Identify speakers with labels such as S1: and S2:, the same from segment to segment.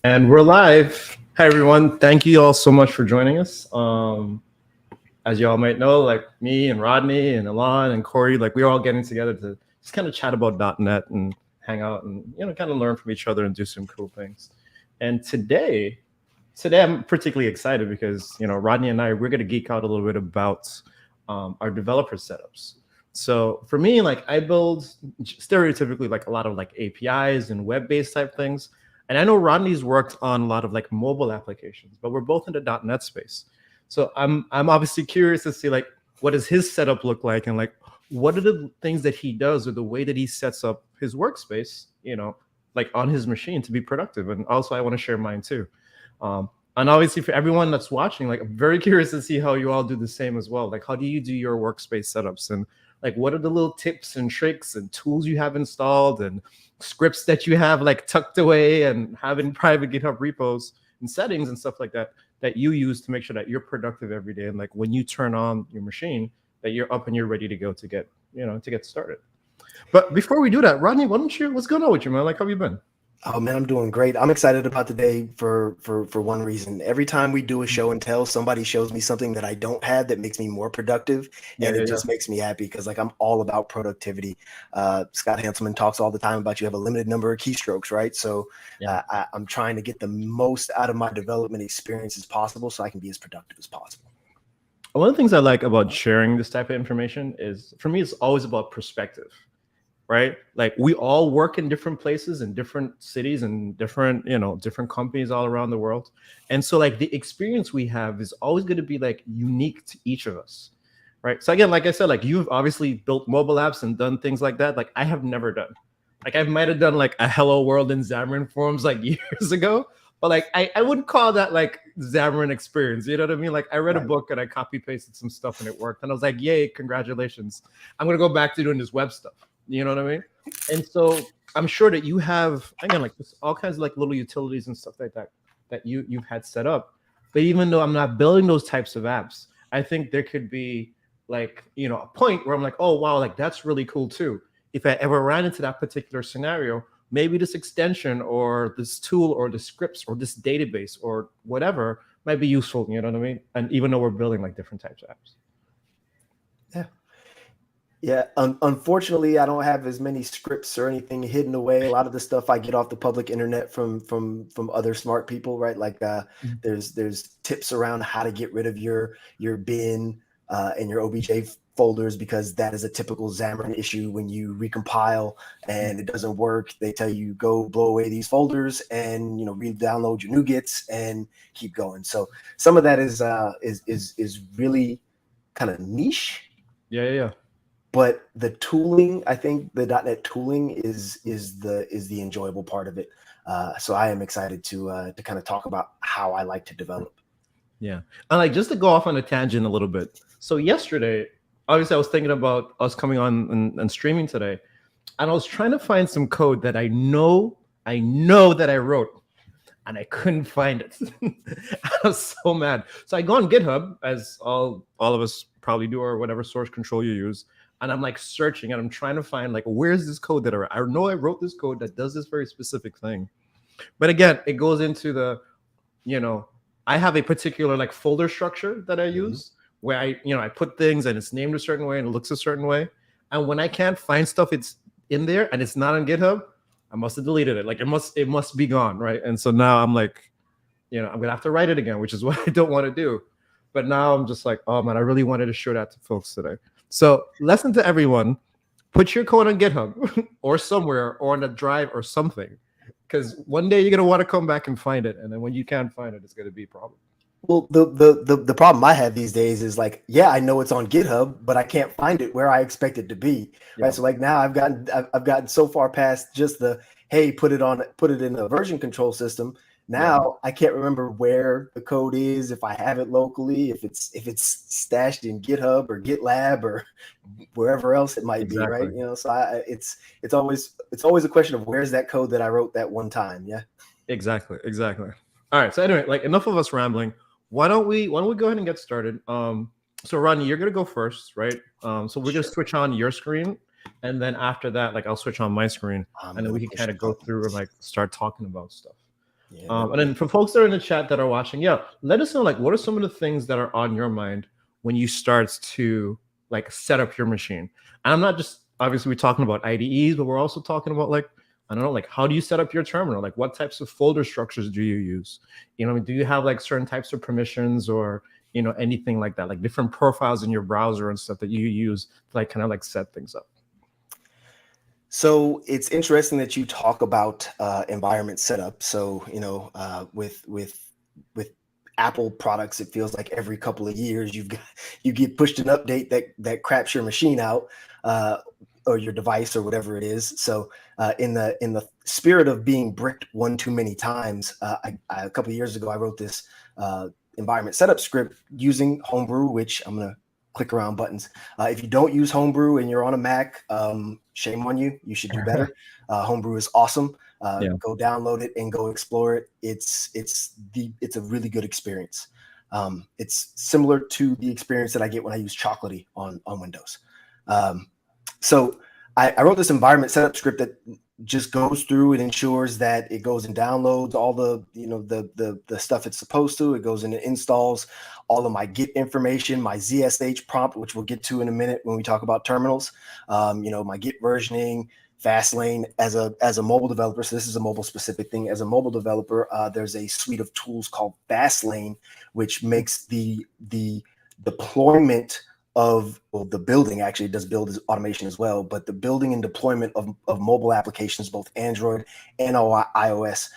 S1: And we're live. Hi, everyone. Thank you all so much for joining us. As you all might know, like me and Rodney and Alon and Corey, like we're all getting together to just kind of chat about .NET and hang out and kind of learn from each other and do some cool things. And today I'm particularly excited because Rodney and I we're going to geek out a little bit about our developer setups. So for me, like I build stereotypically like a lot of like APIs and web-based type things. And I know Rodney's worked on a lot of like mobile applications, but we're both in the .NET space. So I'm obviously curious to see like what does his setup look like and like what are the things that he does or the way that he sets up his workspace, like on his machine to be productive. And also I want to share mine too. And obviously for everyone that's watching, like I'm very curious to see how you all do the same as well. Like how do you do your workspace setups and like what are the little tips and tricks and tools you have installed and scripts that you have like tucked away and having private GitHub repos and settings and stuff like that that you use to make sure that you're productive every day and like when you turn on your machine that you're up and you're ready to go to get started. But before we do that, Rodney, what's going on with you, man? Like how have you been?
S2: Oh man, I'm doing great. I'm excited about today for one reason. Every time we do a show and tell, somebody shows me something that I don't have that makes me more productive, and it just makes me happy because like I'm all about productivity. Scott Hanselman talks all the time about you have a limited number of keystrokes, right? So I'm trying to get the most out of my development experience as possible so I can be as productive as possible.
S1: One of the things I like about sharing this type of information is, for me, it's always about perspective, right? Like we all work in different places in different cities and different companies all around the world, and so like the experience we have is always going to be like unique to each of us, right? So again, like I said, like you've obviously built mobile apps and done things like that like I have never done. Like I might have done like a hello world in Xamarin Forms like years ago, but like I wouldn't call that like Xamarin experience. You know what I mean? Like I read a book and I copy pasted some stuff and it worked, and I was like, yay, congratulations! I'm gonna go back to doing this web stuff. You know what I mean? And so I'm sure that you have again like just all kinds of like little utilities and stuff like that that you've had set up. But even though I'm not building those types of apps, I think there could be like a point where I'm like, oh wow, like that's really cool too. If I ever ran into that particular scenario, maybe this extension or this tool or the scripts or this database or whatever might be useful. You know what I mean? And even though we're building like different types of apps.
S2: Yeah, unfortunately, I don't have as many scripts or anything hidden away. A lot of the stuff I get off the public internet from other smart people, right? Like there's tips around how to get rid of your bin and your OBJ folders because that is a typical Xamarin issue when you recompile and it doesn't work. They tell you go blow away these folders and re-download your NuGets and keep going. So some of that is really kind of niche.
S1: Yeah.
S2: But the tooling, I think the .NET tooling is the enjoyable part of it. So I am excited to kind of talk about how I like to develop.
S1: Yeah, and like just to go off on a tangent a little bit. So yesterday, obviously, I was thinking about us coming on and streaming today, and I was trying to find some code that I know that I wrote, and I couldn't find it. I was so mad. So I go on GitHub, as all of us probably do, or whatever source control you use. And I'm like searching and I'm trying to find like, where's this code that I know I wrote this code that does this very specific thing. But again, it goes into the, I have a particular like folder structure that I use where I put things and it's named a certain way and it looks a certain way. And when I can't find stuff, it's in there and it's not on GitHub, I must have deleted it. Like it must be gone, right? And so now I'm like, I'm gonna have to write it again, which is what I don't want to do. But now I'm just like, oh man, I really wanted to show that to folks today. So lesson to everyone, put your code on GitHub or somewhere or on a drive or something. Because one day you're going to want to come back and find it. And then when you can't find it, it's going to be a problem.
S2: Well, the problem I have these days is like, yeah, I know it's on GitHub, but I can't find it where I expect it to be. Yeah. Right. So like now I've gotten so far past just the, hey, put it in a version control system. Now I can't remember where the code is, if I have it locally, if it's stashed in GitHub or GitLab or wherever else it might be, right? So it's always a question of where's that code that I wrote that one time. Yeah.
S1: Exactly. All right. So anyway, like enough of us rambling. Why don't we go ahead and get started? So Rodney, you're gonna go first, right? So we're gonna switch on your screen, and then after that, like I'll switch on my screen, and then we can kind of go through and like start talking about stuff.
S2: Yeah,
S1: And then for folks that are in the chat that are watching, yeah, let us know like what are some of the things that are on your mind when you start to like set up your machine. And I'm not just obviously we're talking about IDEs, but we're also talking about like I don't know, like how do you set up your terminal? Like what types of folder structures do you use? You know, do you have like certain types of permissions or anything like that, like different profiles in your browser and stuff that you use to like kind of like set things up?
S2: So it's interesting that you talk about environment setup. So with Apple products, it feels like every couple of years you get pushed an update that craps your machine out, or your device or whatever it is. So in the spirit of being bricked one too many times, a couple of years ago I wrote this environment setup script using Homebrew, which I'm gonna click around buttons. If you don't use Homebrew and you're on a Mac, shame on you. You should do better. Homebrew is awesome.
S1: Yeah.
S2: Go download it and go explore it. It's a really good experience. It's similar to the experience that I get when I use Chocolatey on Windows. So I wrote this environment setup script that just goes through and ensures that it goes and downloads all the the stuff it's supposed to. It goes and it installs all of my Git information, my ZSH prompt, which we'll get to in a minute when we talk about terminals. My Git versioning, Fastlane as a mobile developer. So this is a mobile specific thing. As a mobile developer, there's a suite of tools called Fastlane, which makes the deployment of the building, actually does build automation as well, but the building and deployment of mobile applications, both Android and iOS,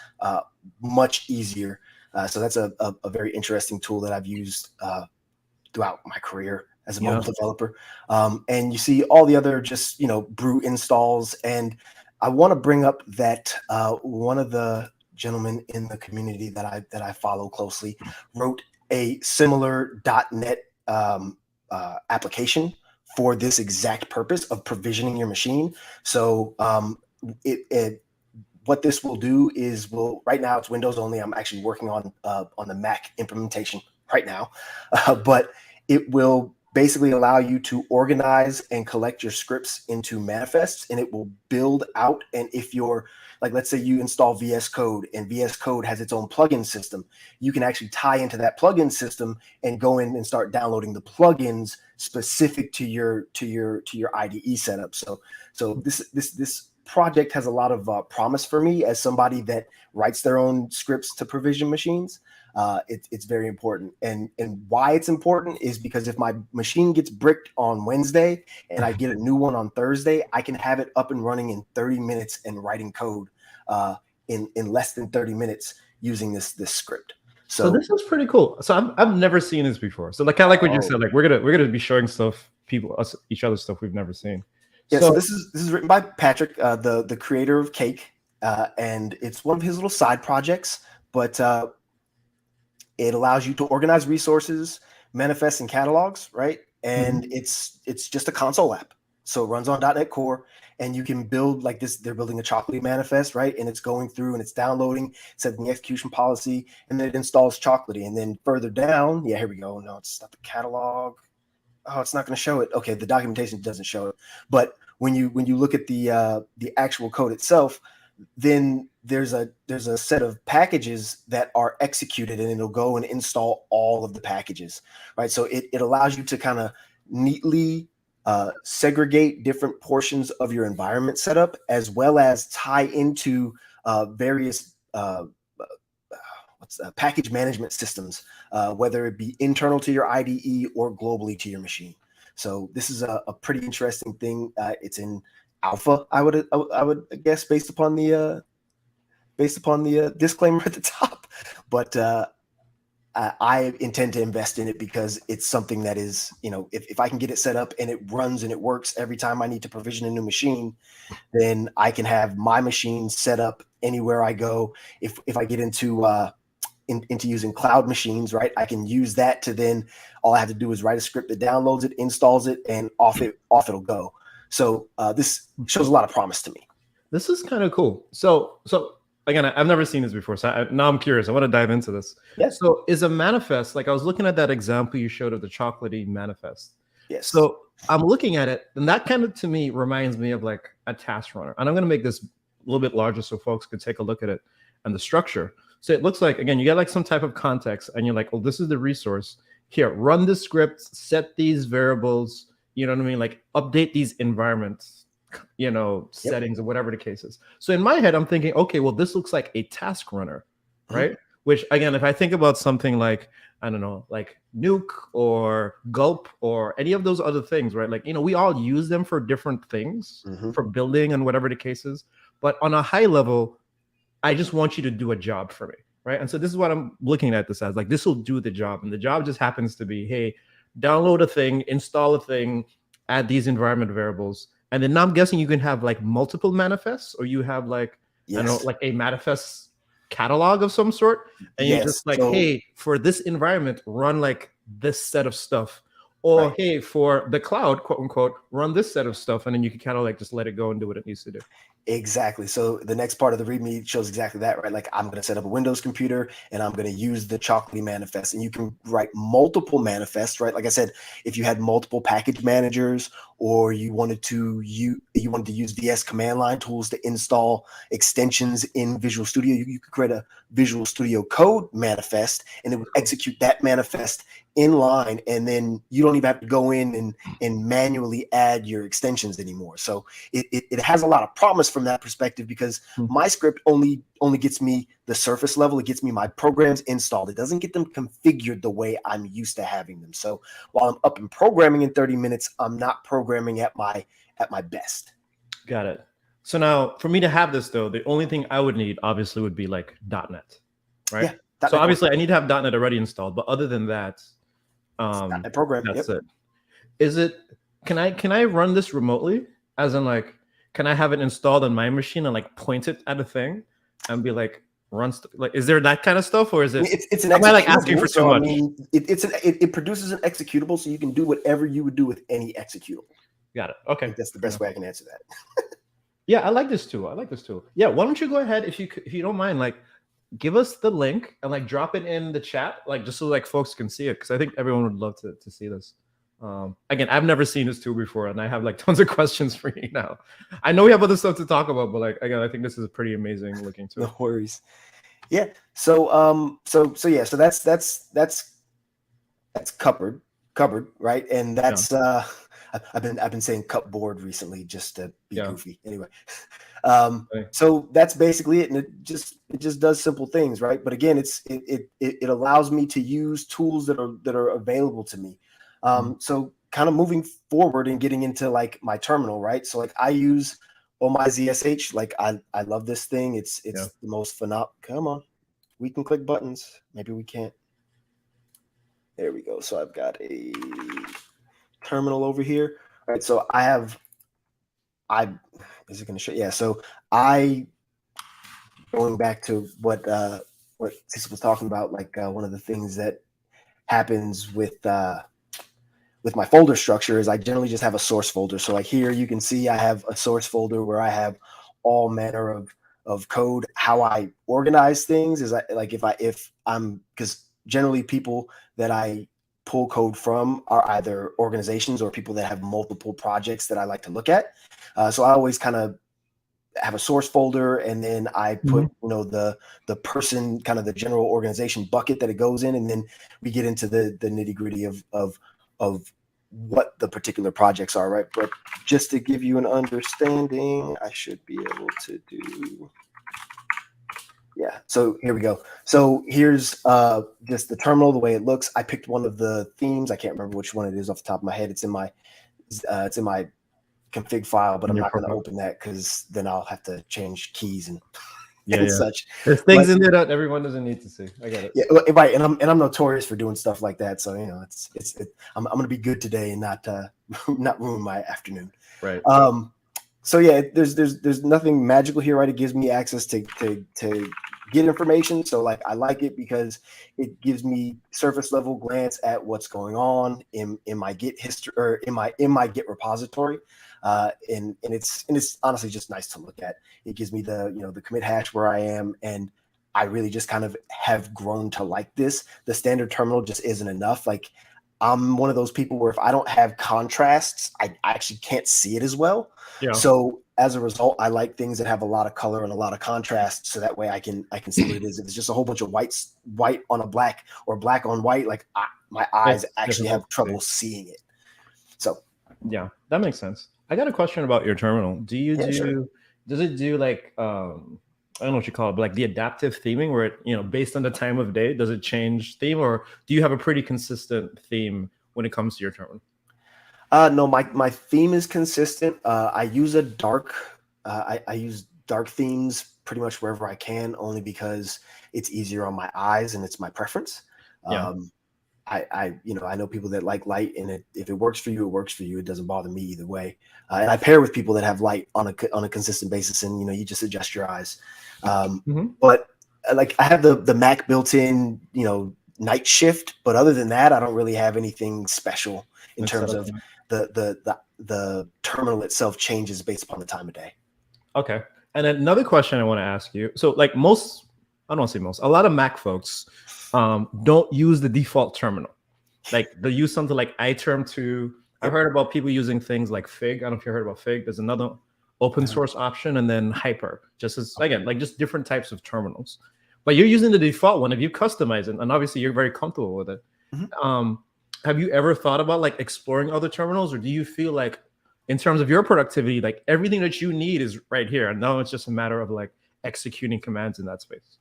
S2: much easier. So that's a very interesting tool that I've used throughout my career as a mobile developer. And you see all the other just, brew installs. And I want to bring up that one of the gentlemen in the community that I follow closely wrote a similar .NET application for this exact purpose of provisioning your machine. So what this will do is right now it's Windows only. I'm actually working on the Mac implementation right now, but it will basically allow you to organize and collect your scripts into manifests, and it will build out. And if you're like, let's say you install VS Code and VS Code has its own plugin system, you can actually tie into that plugin system and go in and start downloading the plugins specific to your IDE setup. So this project has a lot of promise for me as somebody that writes their own scripts to provision machines. It's very important. And why it's important is because if my machine gets bricked on Wednesday and I get a new one on Thursday, I can have it up and running in 30 minutes and writing code in less than 30 minutes using this script.
S1: So this is pretty cool. So I've never seen this before. So like kind of like what you said, like we're gonna be showing stuff, each other stuff we've never seen.
S2: Yeah, so this is written by Patrick, the creator of Cake, and it's one of his little side projects, but it allows you to organize resources, manifests, and catalogs, right? And it's just a console app. So it runs on .NET Core, and you can build like this. They're building a Chocolatey manifest, right? And it's going through and it's downloading, setting the execution policy, and then it installs Chocolatey. And then further down, yeah, here we go. No, it's not the catalog. Oh, it's not going to show it. Okay, the documentation doesn't show it. But when you look at the actual code itself, then there's a set of packages that are executed, and it'll go and install all of the packages, right? So it allows you to kind of neatly segregate different portions of your environment setup, as well as tie into various package management systems, whether it be internal to your IDE or globally to your machine. So this is a pretty interesting thing. It's in alpha, I would guess, based upon the disclaimer at the top. But I intend to invest in it because it's something that is, if I can get it set up and it runs and it works every time I need to provision a new machine, then I can have my machine set up anywhere I go. If I get into using cloud machines, right, I can use that to then all I have to do is write a script that downloads it, installs it, and off it'll go. So this shows a lot of promise to me.
S1: This is kind of cool. So again, I've never seen this before, so now I'm curious. I want to dive into this.
S2: Yes.
S1: So is a manifest, like I was looking at that example you showed of the Chocolatey manifest.
S2: Yes.
S1: So I'm looking at it, and that kind of, to me, reminds me of like a task runner. And I'm going to make this a little bit larger so folks could take a look at it and the structure. So it looks like, again, you get like some type of context and you're like, oh, this is the resource. Here, run the script, set these variables, you know what I mean? Like update these environments, settings or whatever the case is. So in my head, I'm thinking, okay, well, this looks like a task runner, right? Which again, if I think about something like, I don't know, like Nuke or Gulp or any of those other things, right? Like, we all use them for different things, for building and whatever the case is. But on a high level, I just want you to do a job for me, right? And so this is what I'm looking at this as. Like, this will do the job. And the job just happens to be, hey, download a thing, install a thing, add these environment variables. And then now I'm guessing you can have like multiple manifests, or you have like, I don't know, like a manifest catalog of some sort. And you're just like, hey, for this environment, run like this set of stuff. Or hey, for the cloud, quote unquote, run this set of stuff. And then you can kind of like just let it go and do what it needs to do.
S2: Exactly. So the next part of the README shows exactly that, right? Like I'm going to set up a Windows computer and I'm going to use the Chocolatey manifest, and you can write multiple manifests, right? Like I said, if you had multiple package managers, or you wanted to use VS command line tools to install extensions in Visual Studio, you could create a Visual Studio Code manifest, and it would execute that manifest in line, and then you don't even have to go in and manually add your extensions anymore. So it has a lot of promise from that perspective, because my script only gets me the surface level. It gets me my programs installed. It doesn't get them configured the way I'm used to having them. So while I'm up and programming in 30 minutes, I'm not programming at my best.
S1: Got it. So now for me to have this though, the only thing I would need obviously would be like .NET, right? Yeah, so obviously I need to have .NET already installed, but other than that,
S2: .NET program.
S1: That's it. Is it? Can I run this remotely? As in, like, can I have it installed on my machine and like point it at a thing and be like, like, is there that kind of stuff, or is it?
S2: It's an
S1: am I like asking for too much?
S2: I mean, it produces an executable, so you can do whatever you would do with any executable.
S1: Got it. Okay,
S2: I think that's the best way I can answer that.
S1: Yeah, I like this tool. Yeah, why don't you go ahead, if you don't mind, like, give us the link and like drop it in the chat, like just so like folks can see it, because I think everyone would love to see this. Again, I've never seen this tool before, and I have like tons of questions for you now. I know we have other stuff to talk about, but like, again, I think this is a pretty amazing looking tool.
S2: No worries. Yeah. So yeah. So that's cupboard, right? And that's I've been saying cupboard recently just to be goofy. Anyway. So that's basically it, and it just does simple things, right? But again, it allows me to use tools that are available to me. So kind of moving forward and getting into like my terminal, right? So like I use my ZSH. Like I love this thing. It's the most phenomenal. Come on, we can click buttons. Maybe we can't. There we go. So I've got a terminal over here. All right. So is it going to show? Yeah. So going back to what Cecil was talking about, like one of the things that happens with my folder structure is I generally just have a source folder. So like here you can see I have a source folder where I have all manner of code. How I organize things is because generally people that I pull code from are either organizations or people that have multiple projects that I like to look at. So I always kind of have a source folder, and then I put the person, kind of the general organization bucket that it goes in, and then we get into the nitty gritty of what the particular projects are, right? But just to give you an understanding, I should be able to do. Yeah, so here we go. So here's just the terminal, the way it looks. I picked one of the themes. I can't remember which one it is off the top of my head. It's in my config file, but I'm not going to open that because then I'll have to change keys and such.
S1: There's things in there that everyone doesn't need to see. I get it.
S2: Yeah, right. And I'm notorious for doing stuff like that. So I'm going to be good today and not ruin my afternoon.
S1: Right.
S2: So yeah, there's nothing magical here, right? It gives me access to get information. So like I like it because it gives me surface level glance at what's going on in my Git history, or in my Git repository. And it's honestly just nice to look at. It gives me the commit hash where I am, and I really just kind of have grown to like this. The standard terminal just isn't enough. Like I'm one of those people where if I don't have contrasts, I actually can't see it as well.
S1: Yeah.
S2: So as a result, I like things that have a lot of color and a lot of contrast, so that way I can see what it is. If it's just a whole bunch of white on a black or black on white, like my eyes
S1: It's
S2: actually have
S1: difficult to
S2: trouble
S1: see.
S2: seeing it. So
S1: Yeah, that makes sense. I got a question about your terminal. Do you
S2: yeah, sure.
S1: does it do like I don't know what you call it, but like the adaptive theming where it, based on the time of day, does it change theme, or do you have a pretty consistent theme when it comes to your terminal?
S2: No, my theme is consistent. I use a dark. I use dark themes pretty much wherever I can, only because it's easier on my eyes and it's my preference.
S1: Yeah.
S2: Um, I know people that like light, and if it works for you, it works for you. It doesn't bother me either way. And I pair with people that have light on a consistent basis, and you just adjust your eyes.
S1: Hmm.
S2: But like I have the Mac built-in, night shift, but other than that, I don't really have anything special in
S1: It's set
S2: terms
S1: up.
S2: of the terminal itself changes based upon the time of day.
S1: Okay. And then another question I want to ask you. So, like most, I don't want to say most, a lot of Mac folks don't use the default terminal. Like they use something like iTerm2. I've
S2: Yep.
S1: heard about people using things like Fig. I don't know if you heard about Fig. There's another open source option, and then Hyper. Just as again, like just different types of terminals. But you're using the default one. If you customize it, and obviously you're very comfortable with it.
S2: Mhm.
S1: Have you ever thought about like exploring other terminals, or do you feel like in terms of your productivity, like everything that you need is right here, and now it's just a matter of like executing commands in that space?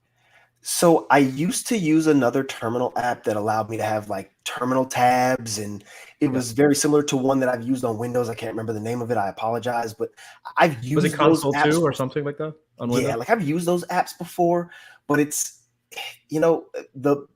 S2: So I used to use another terminal app that allowed me to have like terminal tabs, and it
S1: Yeah.
S2: was very similar to one that I've used on Windows. I can't remember the name of it. I apologize, but I've
S1: Was it
S2: used those
S1: console
S2: apps.
S1: 2 or something like that on
S2: Yeah,
S1: Windows?
S2: like I've used those apps before, but it's the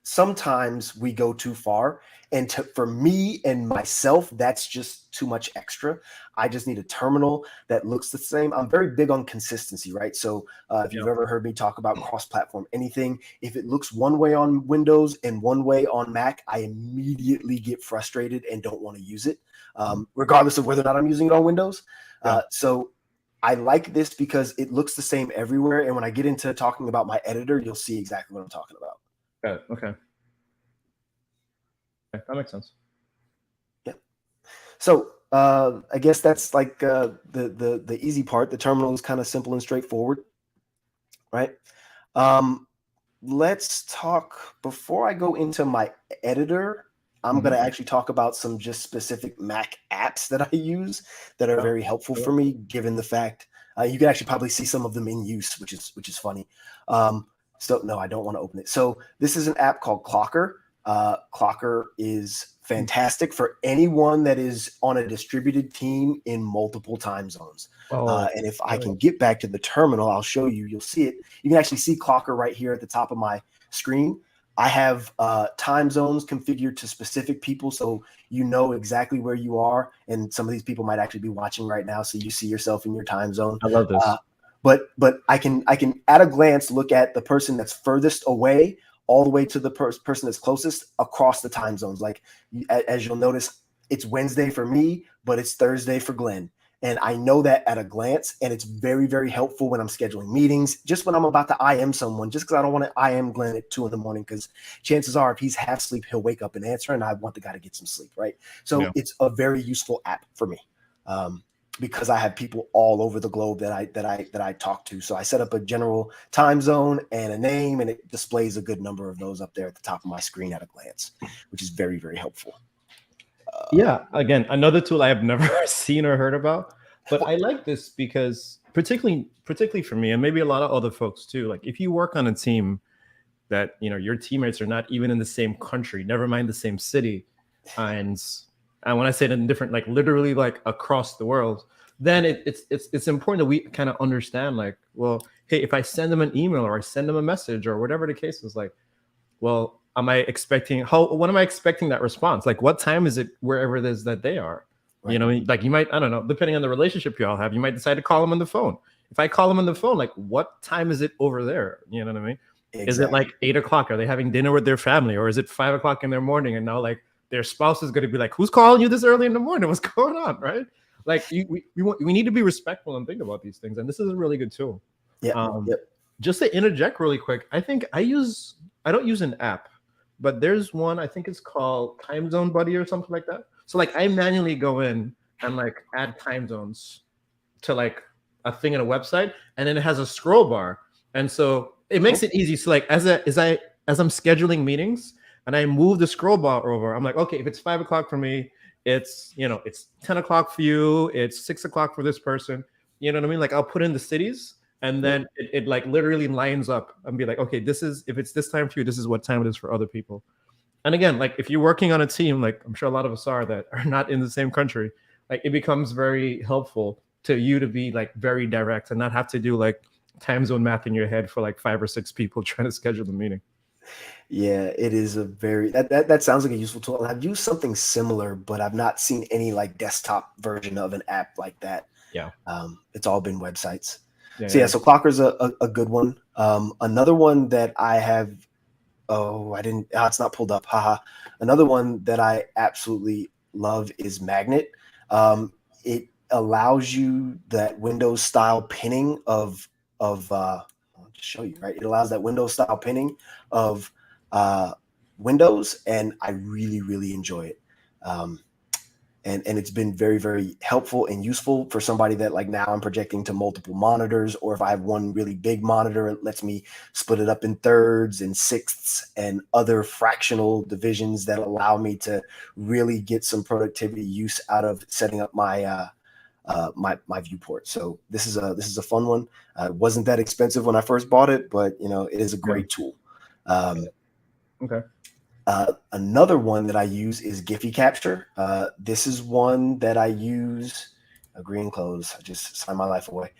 S2: sometimes we go too far, and for me and myself, that's just too much extra. I just need a terminal that looks the same. I'm very big on consistency, right? So if
S1: Yeah.
S2: you've ever heard me talk about cross-platform anything, if it looks one way on Windows and one way on Mac, I immediately get frustrated and don't want to use it, regardless of whether or not I'm using it on Windows.
S1: Yeah.
S2: So I like this because it looks the same everywhere, and when I get into talking about my editor, you'll see exactly what I'm talking about.
S1: Got it. Okay. Okay, that makes sense.
S2: Yeah. So I guess that's like the easy part. The terminal is kind of simple and straightforward, right? Um, let's talk before I go into my editor. I'm going
S1: Mhm.
S2: to actually talk about some just specific Mac apps that I use that are
S1: Yeah.
S2: very helpful
S1: Yeah.
S2: for me, given the fact you can actually probably see some of them in use, which is funny. So no, I don't want to open it. So this is an app called Clocker. Clocker is fantastic for anyone that is on a distributed team in multiple time zones.
S1: Oh,
S2: And if I can
S1: nice.
S2: get back to the terminal, I'll show you. You'll see it. You can actually see Clocker right here at the top of my screen. I have time zones configured to specific people, so you know exactly where you are. And some of these people might actually be watching right now, so you see yourself in your time zone.
S1: I love
S2: Uh,
S1: this.
S2: but I can at a glance look at the person that's furthest away all the way to the person that's closest across the time zones. Like as you'll notice, it's Wednesday for me, but it's Thursday for Glenn. And I know that at a glance, and it's very, very helpful when I'm scheduling meetings, just when I'm about to IM someone, just because I don't want to IM Glenn at 2 a.m, because chances are if he's half asleep, he'll wake up and answer, and I want the guy to get some sleep, right? So
S1: Yeah.
S2: it's a very useful app for me. Because I have people all over the globe that I talk to. So I set up a general time zone and a name, and it displays a good number of those up there at the top of my screen at a glance, which is very, very helpful.
S1: Yeah. Again, another tool I have never seen or heard about, but I like this because particularly for me, and maybe a lot of other folks too. Like if you work on a team that your teammates are not even in the same country, never mind the same city, and when I say it in different, like literally like across the world, then it's important that we kind of understand, like, well, hey, if I send them an email or I send them a message or whatever the case is, like, well, when am I expecting that response? Like, what time is it wherever it is that they are?
S2: Right.
S1: Like you might, I don't know, depending on the relationship you all have, you might decide to call them on the phone. If I call them on the phone, like, what time is it over there? You know what I mean?
S2: Exactly.
S1: Is it like 8 o'clock? Are they having dinner with their family, or is it 5 o'clock in their morning? And now like their spouse is going to be like, "Who's calling you this early in the morning? What's going on?" Right? Like we need to be respectful and think about these things. And this is a really good tool.
S2: Yeah. Yep.
S1: Just to interject really quick, I think I don't use an app, but there's one, I think it's called Time Zone Buddy or something like that. So like I manually go in and like add time zones to like a thing in a website, and then it has a scroll bar, and so it makes it easy. So like as I'm scheduling meetings and I move the scroll bar over, I'm like, okay, if it's 5 o'clock for me, it's it's 10 o'clock for you, it's 6 o'clock for this person. You know what I mean? Like I'll put in the cities, and then it like literally lines up and be like, okay, this is, if it's this time for you, this is what time it is for other people. And again, like if you're working on a team, like I'm sure a lot of us are that are not in the same country, like it becomes very helpful to you to be like very direct and not have to do like time zone math in your head for like 5 or 6 people trying to schedule the meeting.
S2: Yeah, it is a very that sounds like a useful tool. And I've used something similar, but I've not seen any like desktop version of an app like that.
S1: Yeah.
S2: It's all been websites.
S1: Yeah,
S2: So yeah, so Clocker's a good one. Another one that I have, it's not pulled up. Haha. Another one that I absolutely love is Magnet. It allows you that Windows style pinning I'll just show you, right? It allows that Windows style pinning of Windows, and I really, really enjoy it. And it's been very, very helpful and useful for somebody that like now I'm projecting to multiple monitors, or if I have one really big monitor, it lets me split it up in thirds and sixths and other fractional divisions that allow me to really get some productivity use out of setting up my my viewport. So this is a fun one. It wasn't that expensive when I first bought it, but it is a great tool.
S1: Okay.
S2: Another one that I use is Giphy Capture. This is one that I use. Green clothes. I just signed my life away.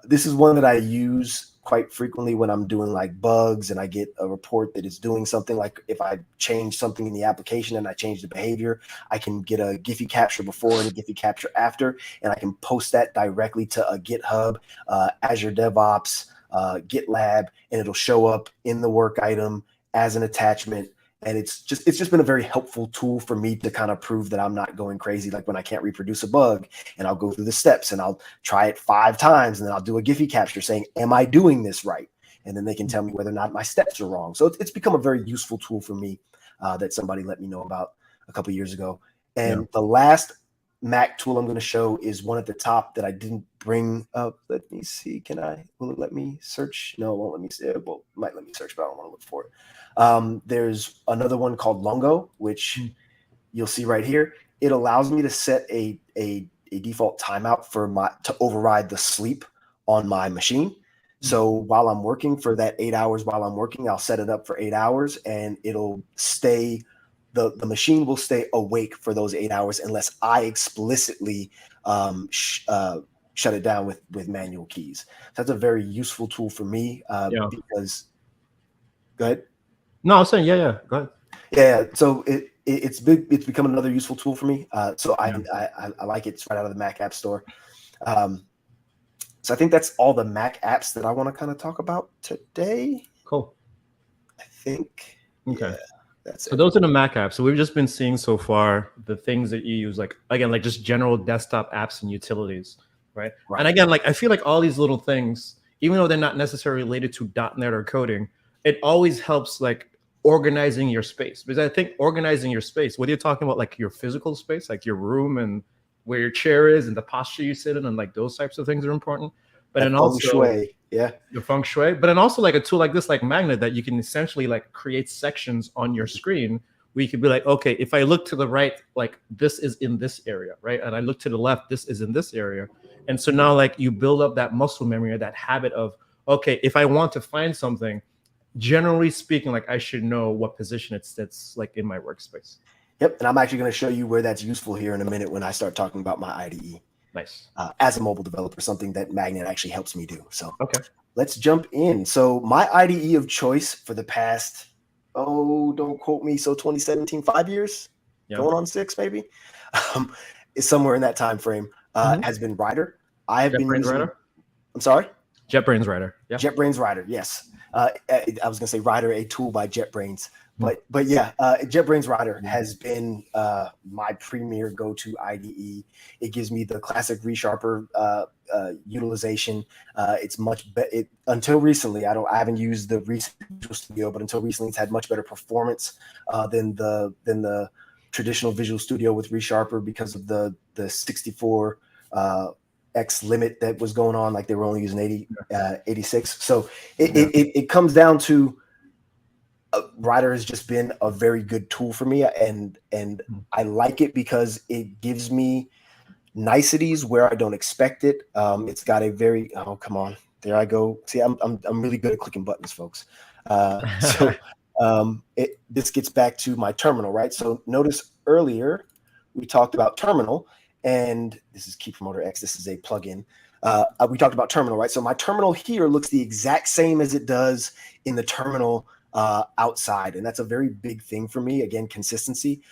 S2: This is one that I use quite frequently when I'm doing like bugs and I get a report that is doing something. Like if I change something in the application and I change the behavior, I can get a Giphy Capture before and a Giphy Capture after, and I can post that directly to a GitHub, Azure DevOps, GitLab, and it'll show up in the work item as an attachment. And it's just been a very helpful tool for me to kind of prove that I'm not going crazy. Like when I can't reproduce a bug, and I'll go through the steps and I'll try it 5 times, and then I'll do a Giphy capture saying, am I doing this right? And then they can tell me whether or not my steps are wrong. So it's become a very useful tool for me that somebody let me know about a couple of years ago. And the last Mac tool I'm going to show is one at the top that I didn't bring up. Let me see. Will it let me search? No, it won't let me see it. Well, it might let me search, but I don't want to look for it. There's another one called Longo, which you'll see right here. It allows me to set a default timeout to override the sleep on my machine. So while I'm working for that 8 hours, I'll set it up for 8 hours, and it'll stay. The machine will stay awake for those 8 hours unless I explicitly shut it down with manual keys. So that's a very useful tool for me because. Go ahead.
S1: No, I was saying, go ahead.
S2: Yeah. So it's become another useful tool for me. So I like it. It's right out of the Mac App Store. So I think that's all the Mac apps that I want to kind of talk about today.
S1: Cool.
S2: I think.
S1: Okay.
S2: Yeah, that's
S1: so those are the Mac apps. So we've just been seeing so far the things that you use, like again, like just general desktop apps and utilities, right? And again, like I feel like all these little things, even though they're not necessarily related to .NET or coding, it always helps like organizing your space. Because I think organizing your space, whether you're talking about like your physical space, like your room and where your chair is and the posture you sit in, and like those types of things are important. But then also the feng shui, but then also like a tool like this, like Magnet, that you can essentially like create sections on your screen where you could be like, okay, if I look to the right, like this is in this area, right? And I look to the left, this is in this area. And so now like you build up that muscle memory or that habit of, okay, if I want to find something, generally speaking, like I should know what position it sits like in my workspace.
S2: Yep. And I'm actually going to show you where that's useful here in a minute when I start talking about my IDE.
S1: Nice.
S2: As a mobile developer, something that Magnet actually helps me do. So
S1: let's
S2: jump in. So my IDE of choice for the past, don't quote me, so 2017, 5 years, going on 6 maybe, is somewhere in that time frame, has been Rider. I have been using Rider. I'm sorry?
S1: JetBrains Rider. Yeah.
S2: JetBrains Rider, yes. I was going to say Rider, a tool by JetBrains. But yeah, JetBrains Rider has been my premier go-to IDE. It gives me the classic ReSharper utilization. It's much better. Until recently, I haven't used the recent Visual Studio, but until recently, it's had much better performance than the traditional Visual Studio with ReSharper because of the 64 X limit that was going on, like they were only using 86. So it comes down to Rider has just been a very good tool for me, and I like it because it gives me niceties where I don't expect it. It's got a very, oh, come on, there I go. See, I'm really good at clicking buttons, folks. This gets back to my terminal, right? So notice earlier we talked about terminal, and this is Key Promoter X. This is a plugin. We talked about terminal, right? So my terminal here looks the exact same as it does in the terminal outside, and that's a very big thing for me. Again, consistency.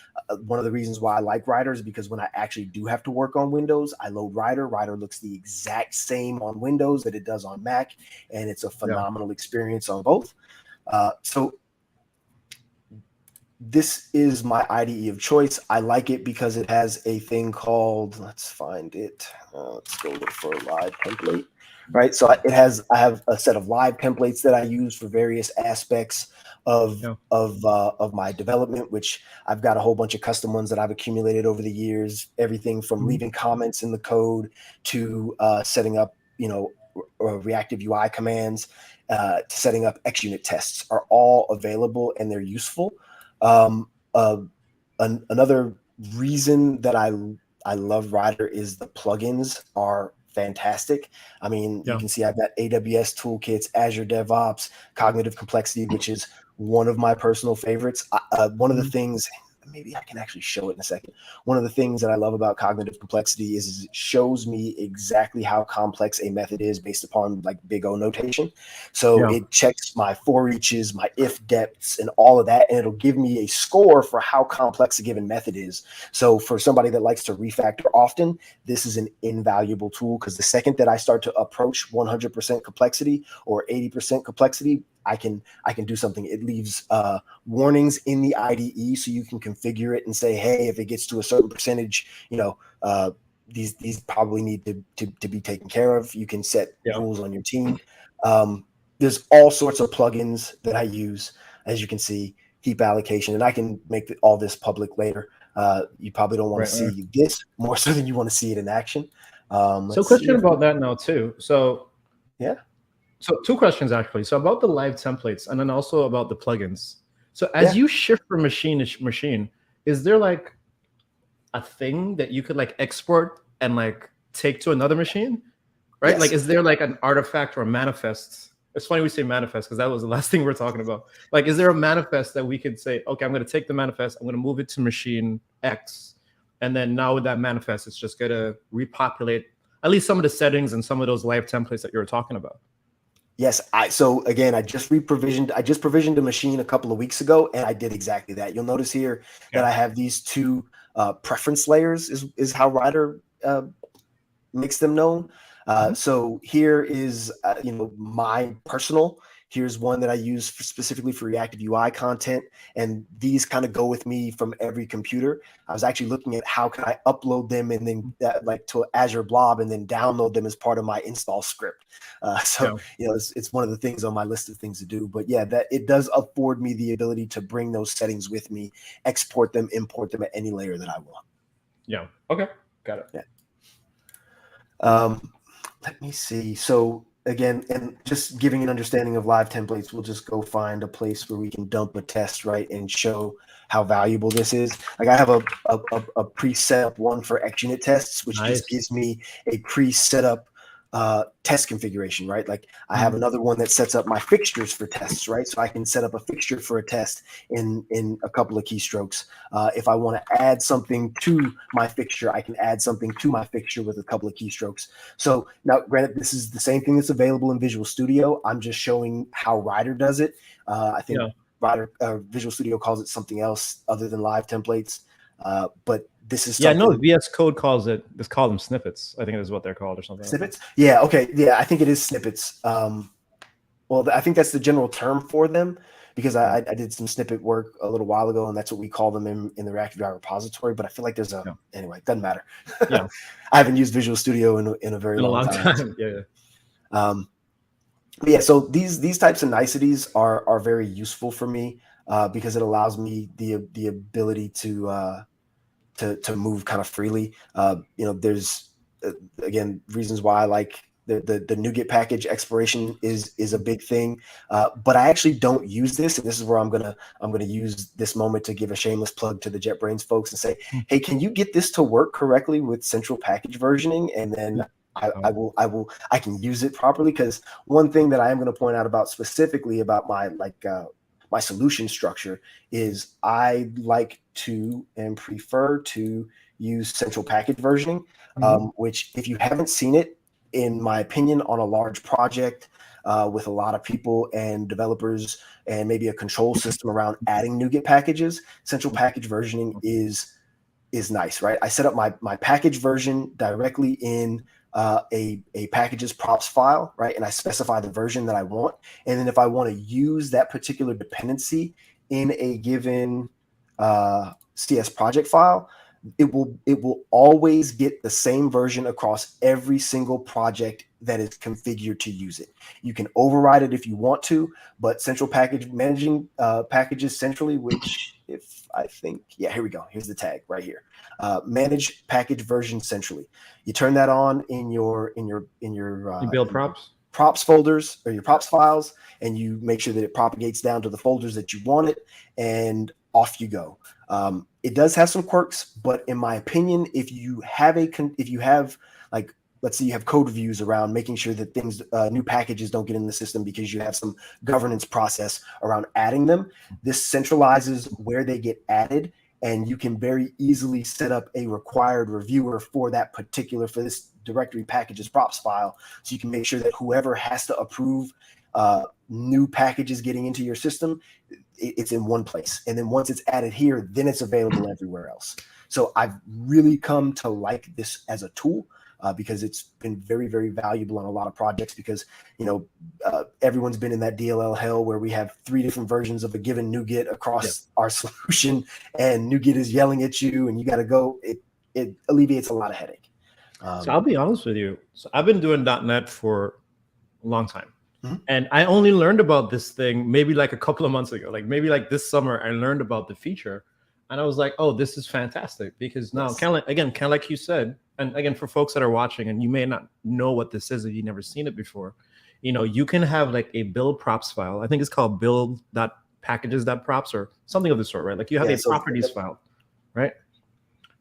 S2: One of the reasons why I like Rider is because when I actually do have to work on Windows, I load Rider. Rider looks the exact same on Windows that it does on Mac, and it's a phenomenal experience on both. So this is my IDE of choice. I like it because it has a thing called, let's find it. Let's go look for a live template. Right, so I have a set of live templates that I use for various aspects of my development, which I've got a whole bunch of custom ones that I've accumulated over the years. Everything from leaving comments in the code to setting up, reactive UI commands, to setting up XUnit tests are all available and they're useful. Another reason that I love Rider is the plugins are fantastic. I mean, you can see I've got AWS toolkits, Azure DevOps, Cognitive Complexity, which is one of my personal favorites. One of the things, maybe I can actually show it in a second. One of the things that I love about Cognitive Complexity is it shows me exactly how complex a method is based upon like big O notation. So it checks my for eaches, my if depths, and all of that, and it'll give me a score for how complex a given method is. So for somebody that likes to refactor often, this is an invaluable tool, because the second that I start to approach 100% complexity or 80% complexity, I can do something. It leaves warnings in the IDE, so you can configure it and say, hey, if it gets to a certain percentage, these probably need to be taken care of. You can set rules on your team. There's all sorts of plugins that I use, as you can see, heap allocation, and I can make all this public later. You probably don't want to see this more so than you want to see it in action.
S1: So question about that now too. So So two questions actually. So about the live templates, and then also about the plugins. So as you shift from machine to machine, is there like a thing that you could like export and like take to another machine, right? Like, is there like an artifact or a manifest? It's funny we say manifest because that was the last thing we're talking about. Like, is there a manifest that we could say, okay, I'm going to take the manifest, I'm going to move it to machine X, and then now with that manifest, it's just going to repopulate at least some of the settings and some of those live templates that you were talking about.
S2: Yes, so again, I just provisioned a machine a couple of weeks ago, and I did exactly that. You'll notice here that I have these two preference layers is how Rider makes them known. So here is my personal. Here's one that I use specifically for reactive UI content, and these kind of go with me from every computer. I was actually looking at how can I upload them and then like to Azure Blob and then download them as part of my install script. It's one of the things on my list of things to do. But yeah, that it does afford me the ability to bring those settings with me, export them, import them at any layer that I want.
S1: Yeah. Okay. Got it.
S2: Yeah. Let me see. So again, and just giving an understanding of live templates, we'll just go find a place where we can dump a test, right, and show how valuable this is. Like I have a pre-set up one for XUnit tests, which just gives me a pre-set up test configuration, right? Like I have another one that sets up my fixtures for tests, right? So I can set up a fixture for a test in a couple of keystrokes. If I want to add something to my fixture, I can add something to my fixture with a couple of keystrokes. So now, granted, this is the same thing that's available in Visual Studio. I'm just showing how Rider does it. I think Rider Visual Studio calls it something else other than live templates. But this is something.
S1: No, VS Code calls it. Just call them snippets. I think that's what they're called, or something.
S2: Snippets. Yeah. Okay. Yeah, I think it is snippets. Well, I think that's the general term for them because I did some snippet work a little while ago, and that's what we call them in the Reactive UI repository. But I feel like there's a anyway. It doesn't matter. I haven't used Visual Studio in a very long time. Yeah. So these types of niceties are very useful for me because it allows me the ability to move kind of freely. There's again, reasons why I like the NuGet package exploration is a big thing. But I actually don't use this, and this is where I'm gonna use this moment to give a shameless plug to the JetBrains folks and say, hey, can you get this to work correctly with central package versioning? And then I can use it properly. Because one thing that I am going to point out about specifically about my my solution structure is I like to and prefer to use central package versioning, which, if you haven't seen it, in my opinion, on a large project with a lot of people and developers and maybe a control system around adding NuGet packages, central package versioning is nice, right? I set up my package version directly in a packages props file, right? And I specify the version that I want. And then if I want to use that particular dependency in a given CS project file, it will always get the same version across every single project that is configured to use it. You can override it if you want to, but central package managing packages centrally, which if I think, yeah, here we go. Here's the tag right here. Manage package version centrally. You turn that on in your
S1: you build props
S2: folders or your props files, and you make sure that it propagates down to the folders that you want it, and off you go. It does have some quirks, but in my opinion, if you have like, let's say you have code reviews around making sure that things, new packages don't get in the system because you have some governance process around adding them, this centralizes where they get added, and you can very easily set up a required reviewer for this directory packages props file. So you can make sure that whoever has to approve new packages getting into your system, it's in one place. And then once it's added here, then it's available everywhere else. So I've really come to like this as a tool because it's been very, very valuable on a lot of projects, because, everyone's been in that DLL hell where we have 3 different versions of a given NuGet across our solution, and NuGet is yelling at you and you got to go. It alleviates a lot of headache.
S1: So I'll be honest with you. So I've been doing .NET for a long time. And I only learned about this thing maybe like a couple of months ago, like maybe like this summer, I learned about the feature, and I was like, oh, this is fantastic, because now kind of like you said, and again, for folks that are watching and you may not know what this is if you've never seen it before, you can have like a build props file. I think it's called build.packages.props or something of the sort, right? Like you have a properties file, right?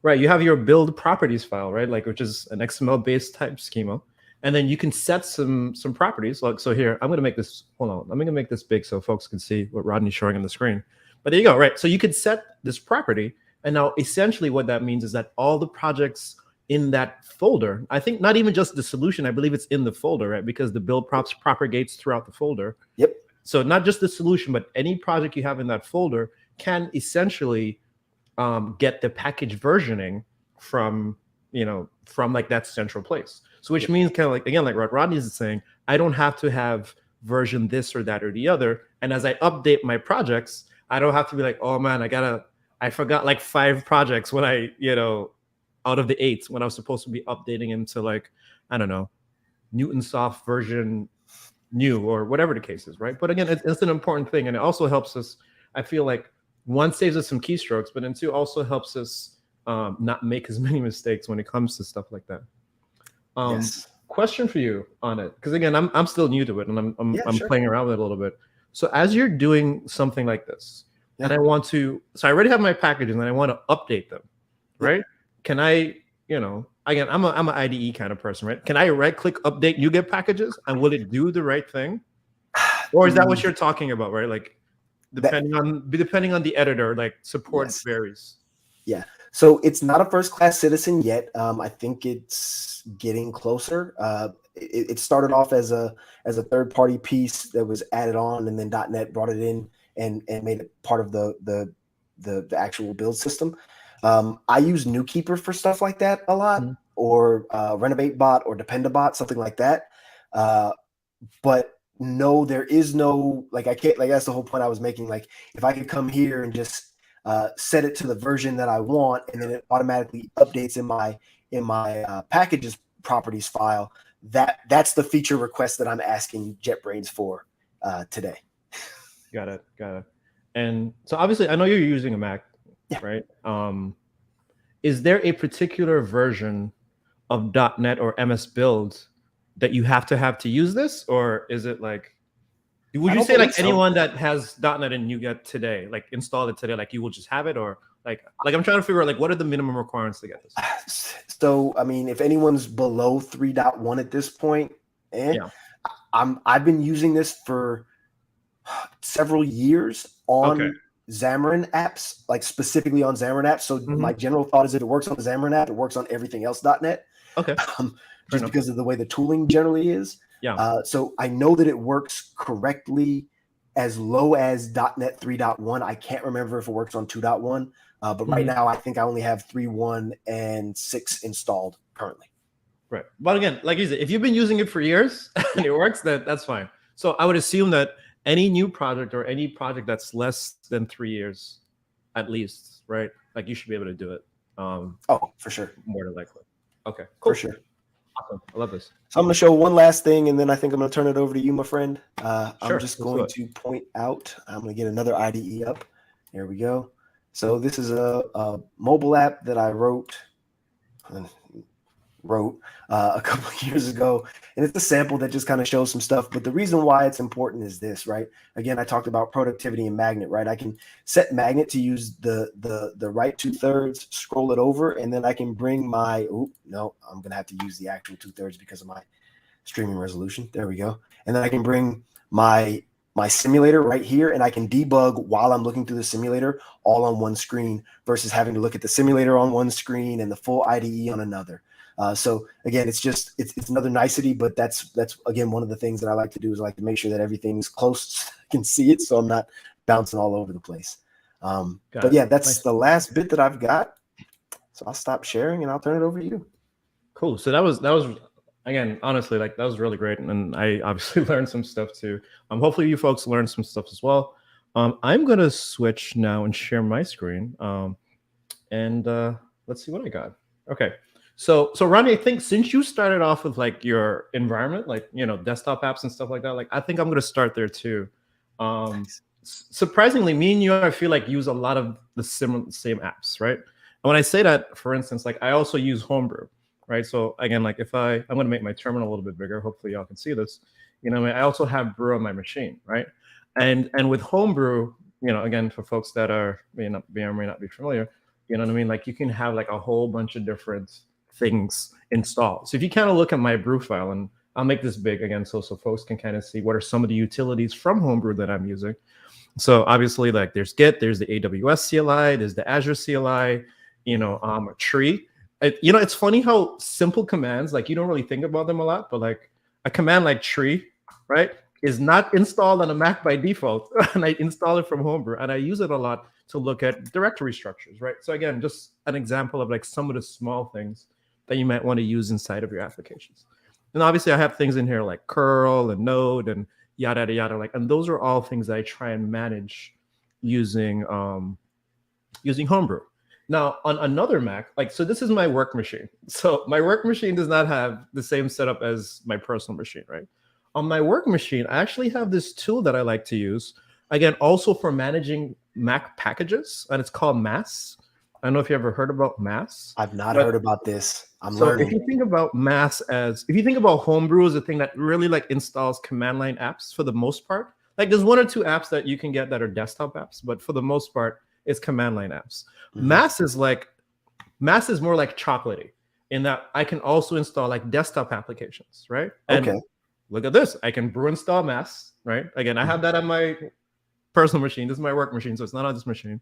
S1: Right. You have your build properties file, right? Like, which is an XML based type schema. And then you can set some properties. Like, so here, I'm going to make this, hold on. I'm going to make this big so folks can see what Rodney's showing on the screen. But there you go, right? So you could set this property. And now essentially what that means is that all the projects in that folder, I think not even just the solution, I believe it's in the folder, right? Because the build props propagates throughout the folder.
S2: Yep.
S1: So not just the solution, but any project you have in that folder can essentially get the package versioning from like that central place. So which means kind of like, again, like what Rodney is saying, I don't have to have version this or that or the other. And as I update my projects, I don't have to be like, oh man, I forgot like 5 projects when out of the 8 when I was supposed to be updating into like, I don't know, Newtonsoft version new or whatever the case is, right? But again, it's an important thing. And it also helps us, I feel like, 1, saves us some keystrokes, but then 2, also helps us not make as many mistakes when it comes to stuff like that. Question for you on it, because again, I'm still new to it, and I'm playing around with it a little bit. So as you're doing something like this, and I already have my packages, and I want to update them, right? Can I, again, I'm an IDE kind of person, right? Can I right-click update NuGet packages, and will it do the right thing? Or is that what you're talking about, right? Like depending on the editor, like support varies.
S2: Yeah. So it's not a first-class citizen yet. I think it's getting closer. It started off as a third-party piece that was added on, and then .NET brought it in and made it part of the actual build system. I use NewKeeper for stuff like that a lot, or RenovateBot or DependaBot, something like that. But no, there is no, like, I can't, like, that's the whole point I was making. Like, if I could come here and just set it to the version that I want, and then it automatically updates in my packages properties file, that's the feature request that I'm asking JetBrains for today.
S1: Got it. And so obviously, I know you're using a Mac, right? Is there a particular version of .NET or MS Build that you have to use this, or is it like, would
S2: I
S1: you
S2: don't
S1: say like
S2: believe so.
S1: anyone that has .NET and you get today, like installed it today, like you will just have it, or like I'm trying to figure out like what are the minimum requirements to get this?
S2: So I mean, if anyone's below 3.1 at this point,
S1: Yeah.
S2: I've been using this for several years
S1: Okay.
S2: on Xamarin apps, like specifically on Xamarin apps. So my general thought is if it works on the Xamarin app, it works on everything else .NET.
S1: Okay.
S2: Just because of the way the tooling generally is.
S1: Yeah.
S2: So I know that it works correctly as low as .NET 3.1. I can't remember if it works on 2.1, but right now I think I only have 3.1 and 6 installed currently.
S1: Right. But again, like you said, if you've been using it for years and it works, then that's fine. So I would assume that any new project or any project that's less than 3 years, at least, right? Like you should be able to do it.
S2: Oh, for sure.
S1: More than likely. Okay. Cool.
S2: For sure.
S1: Awesome. I love this.
S2: So I'm going to show one last thing, and then I think I'm going to turn it over to you, my friend.
S1: Sure,
S2: I'm just going to point out, I'm going to get another IDE up. There we go. So this is a mobile app that I wrote a couple of years ago, and it's a sample that just kind of shows some stuff. But the reason why it's important is this, right? Again, I talked about productivity and magnet, right? I can set magnet to use the right 2/3, scroll it over, and then I can bring my I'm gonna have to use the actual 2/3 because of my streaming resolution. There we go. And then I can bring my simulator right here, and I can debug while I'm looking through the simulator all on one screen versus having to look at the simulator on one screen and the full IDE on another. So again, it's another nicety, but that's again one of the things that I like to do is I like to make sure that everything's close so I can see it, so I'm not bouncing all over the place. But yeah, that's the last bit that I've got. So I'll stop sharing and I'll turn it over to you.
S1: Cool. So that was again, honestly, like that was really great, and I obviously learned some stuff too. Hopefully you folks learned some stuff as well. I'm gonna switch now and share my screen. And let's see what I got. Okay. So Ronnie, I think since you started off with like your environment, like desktop apps and stuff like that, like I think I'm gonna start there too. Nice. Surprisingly, me and you, I feel like use a lot of the same apps, right? And when I say that, for instance, like I also use Homebrew, right? So again, like I'm gonna make my terminal a little bit bigger. Hopefully y'all can see this. I also have Brew on my machine, right? And with Homebrew, again, for folks that may or may not be familiar, you know what I mean? Like you can have like a whole bunch of different things installed. So if you kind of look at my brew file, and I'll make this big again so folks can kind of see what are some of the utilities from Homebrew that I'm using. So obviously, like there's Git, there's the AWS CLI, there's the Azure CLI, a tree. It's funny how simple commands, like you don't really think about them a lot, but like a command like tree, right, is not installed on a Mac by default. And I install it from Homebrew, and I use it a lot to look at directory structures, right? So again, just an example of like some of the small things that you might want to use inside of your applications. And obviously I have things in here like curl and node and yada, yada, yada. Like, and those are all things that I try and manage using Homebrew. Now on another Mac, so this is my work machine. So my work machine does not have the same setup as my personal machine, right? On my work machine, I actually have this tool that I like to use, again, also for managing Mac packages, and it's called Mass. I don't know if you ever heard about Mass.
S2: I've not heard about this. I'm learning.
S1: If you think about Mass if you think about Homebrew as a thing that really like installs command line apps for the most part, like there's one or two apps that you can get that are desktop apps, but for the most part, it's command line apps. Mm-hmm. Mass is more like chocolatey in that I can also install like desktop applications, right? And look at this. I can brew install Mass, right? Again, I have that on my personal machine. This is my work machine, so it's not on this machine.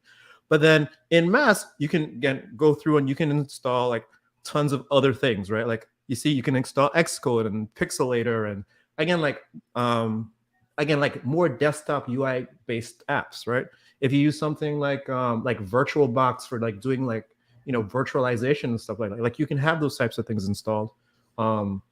S1: But then in Mass, you can again go through and you can install like tons of other things, right? Like you see, you can install Xcode and Pixelator, and again like more desktop UI based apps, right? If you use something like VirtualBox for like doing like virtualization and stuff like that, like you can have those types of things installed, and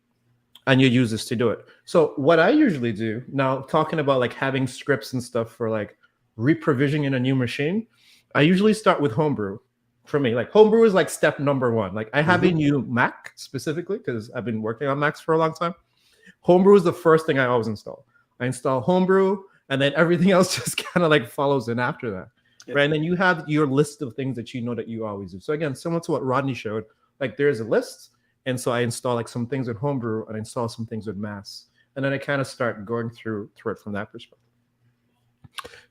S1: you use this to do it. So what I usually do now, talking about like having scripts and stuff for like reprovisioning a new machine, I usually start with Homebrew. For me, like Homebrew is like step number one. Like I have a new Mac specifically because I've been working on Macs for a long time. Homebrew is the first thing I always install. I install Homebrew, and then everything else just kind of like follows in after that, right? And then you have your list of things that that you always do. So again, similar to what Rodney showed, like there's a list, And so I install like some things with Homebrew and I install some things with Mass. And then I kind of start going through it from that perspective.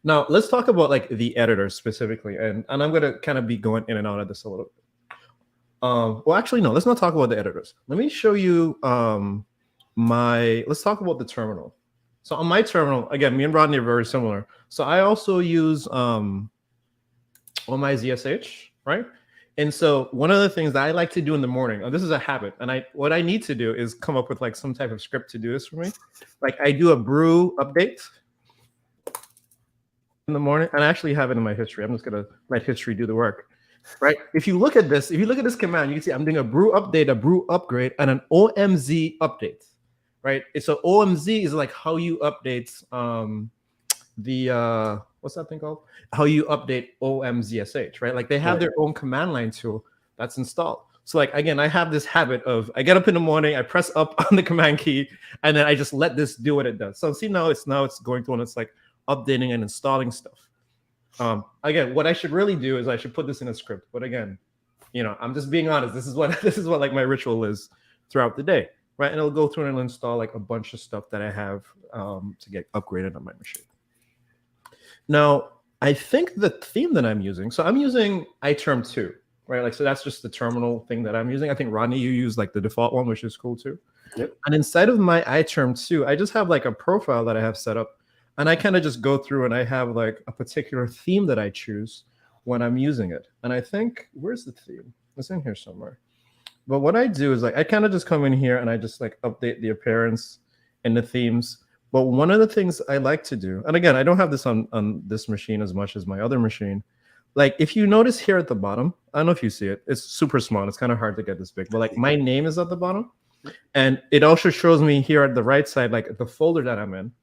S1: Now let's talk about like the editor specifically, and I'm gonna kind of be going in and out of this a little bit. Well, actually, no, let's not talk about the editors. Let me show you let's talk about the terminal. So on my terminal, again, me and Rodney are very similar. So I also use on my ZSH, right? And so one of the things that I like to do in the morning, this is a habit, and what I need to do is come up with like some type of script to do this for me. Like I do a brew update in the morning, and I actually have it in my history. I'm just gonna let history do the work, right? If you look at this command, you can see I'm doing a brew update, a brew upgrade, and an OMZ update, right? So OMZ is like how you update the what's that thing called? How you update OMZSH, right? Like they have their own command line tool that's installed. So like again, I have this habit of I get up in the morning, I press up on the command key, and then I just let this do what it does. So see now it's going through and it's like updating and installing stuff. Again, what I should really do is I should put this in a script. But again, I'm just being honest. This is what like my ritual is throughout the day, right? And it'll go through and it'll install like a bunch of stuff that I have to get upgraded on my machine. Now, I think the theme that I'm using, so I'm using iTerm 2, right? Like, so that's just the terminal thing that I'm using. I think, Rodney, you use like the default one, which is cool too.
S2: Yep.
S1: And inside of my iTerm 2, I just have like a profile that I have set up. And I kind of just go through and I have like a particular theme that I choose when I'm using it. And I think, where's the theme? It's in here somewhere. But what I do is like, I kind of just come in here and I just like update the appearance and the themes. But one of the things I like to do, and again, I don't have this on this machine as much as my other machine. Like if you notice here at the bottom, I don't know if you see it, it's super small. It's kind of hard to get this big, but like my name is at the bottom. And it also shows me here at the right side, like the folder that I'm in.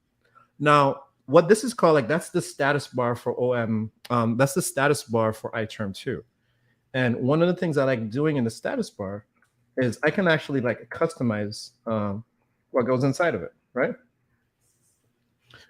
S1: Now, what this is called, like that's the status bar for OM. That's the status bar for iTerm 2. And one of the things I like doing in the status bar is I can actually like customize what goes inside of it, right?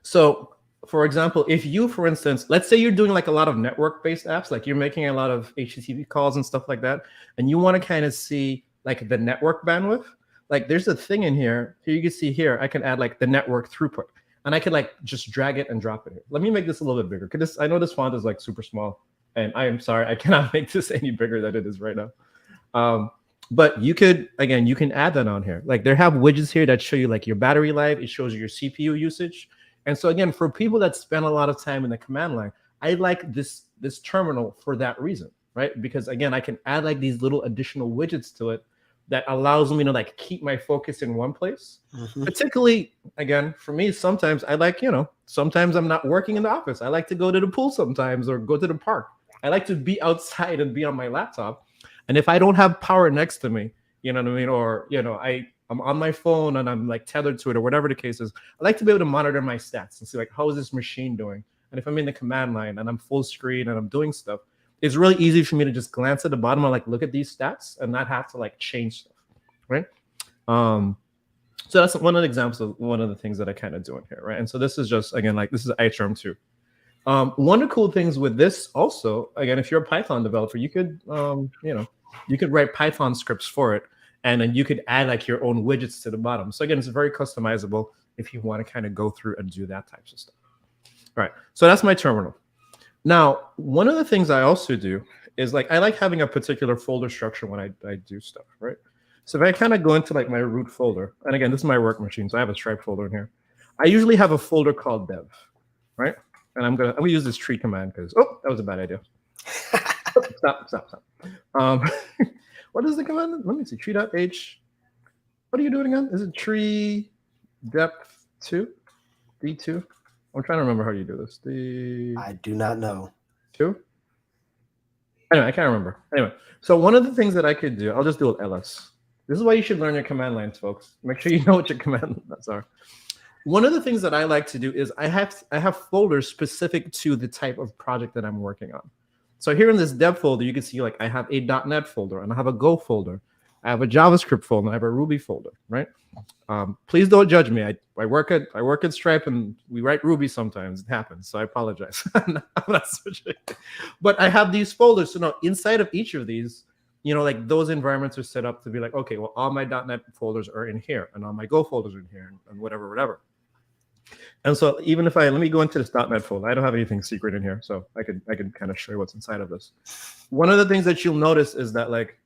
S1: So, for example, if you, for instance, let's say you're doing like a lot of network-based apps, like you're making a lot of HTTP calls and stuff like that, and you want to kind of see like the network bandwidth, like there's a thing in here. Here you can see here, I can add like the network throughput, and I can like just drag it and drop it here. Let me make this a little bit bigger, because I know this font is like super small, and I am sorry, I cannot make this any bigger than it is right now. But you could, again, you can add that on here. Like they have widgets here that show you like your battery life. It shows you your CPU usage. And so again, for people that spend a lot of time in the command line, I like this terminal for that reason, right? Because again, I can add like these little additional widgets to it that allows me to like keep my focus in one place. Mm-hmm. Particularly, again, for me, sometimes I like, sometimes I'm not working in the office. I like to go to the pool sometimes or go to the park. I like to be outside and be on my laptop. And if I don't have power next to me, you know what I mean? Or, I'm on my phone and I'm like tethered to it or whatever the case is, I like to be able to monitor my stats and see like, how is this machine doing? And if I'm in the command line and I'm full screen and I'm doing stuff, it's really easy for me to just glance at the bottom and like look at these stats and not have to like change stuff, right? So that's one of the examples of one of the things that I kind of do in here, right? And so this is just, again, like this is iTerm 2. One of the cool things with this also, again, if you're a Python developer, you could, you could write Python scripts for it. And then you could add like your own widgets to the bottom. So again, it's very customizable if you want to kind of go through and do that types of stuff. All right, so that's my terminal. Now, one of the things I also do is like, I like having a particular folder structure when I do stuff, right? So if I kind of go into like my root folder, and again, this is my work machine, so I have a Stripe folder in here. I usually have a folder called dev, right? And I'm gonna use this tree command because, that was a bad idea. Stop. What is the command? Let me see. Tree.h. What are you doing again? Is it tree depth 2? D2? I'm trying to remember how you do this.
S2: I do not know.
S1: 2? Anyway, I can't remember. Anyway, so one of the things that I could do, I'll just do an ls. This is why you should learn your command lines, folks. Make sure you know what your command lines are. One of the things that I like to do is I have folders specific to the type of project that I'm working on. So here in this dev folder, you can see like I have a .NET folder and I have a Go folder. I have a JavaScript folder. I have a Ruby folder, right? Please don't judge me. I work at Stripe and we write Ruby sometimes. It happens, so I apologize. I'm not switching. But I have these folders. So now inside of each of these, you know, like those environments are set up to be like, okay, well, all my .NET folders are in here, and all my Go folders are in here, and whatever. And so even if let me go into this .NET folder. I don't have anything secret in here, so I can kind of show you what's inside of this. One of the things that you'll notice is that like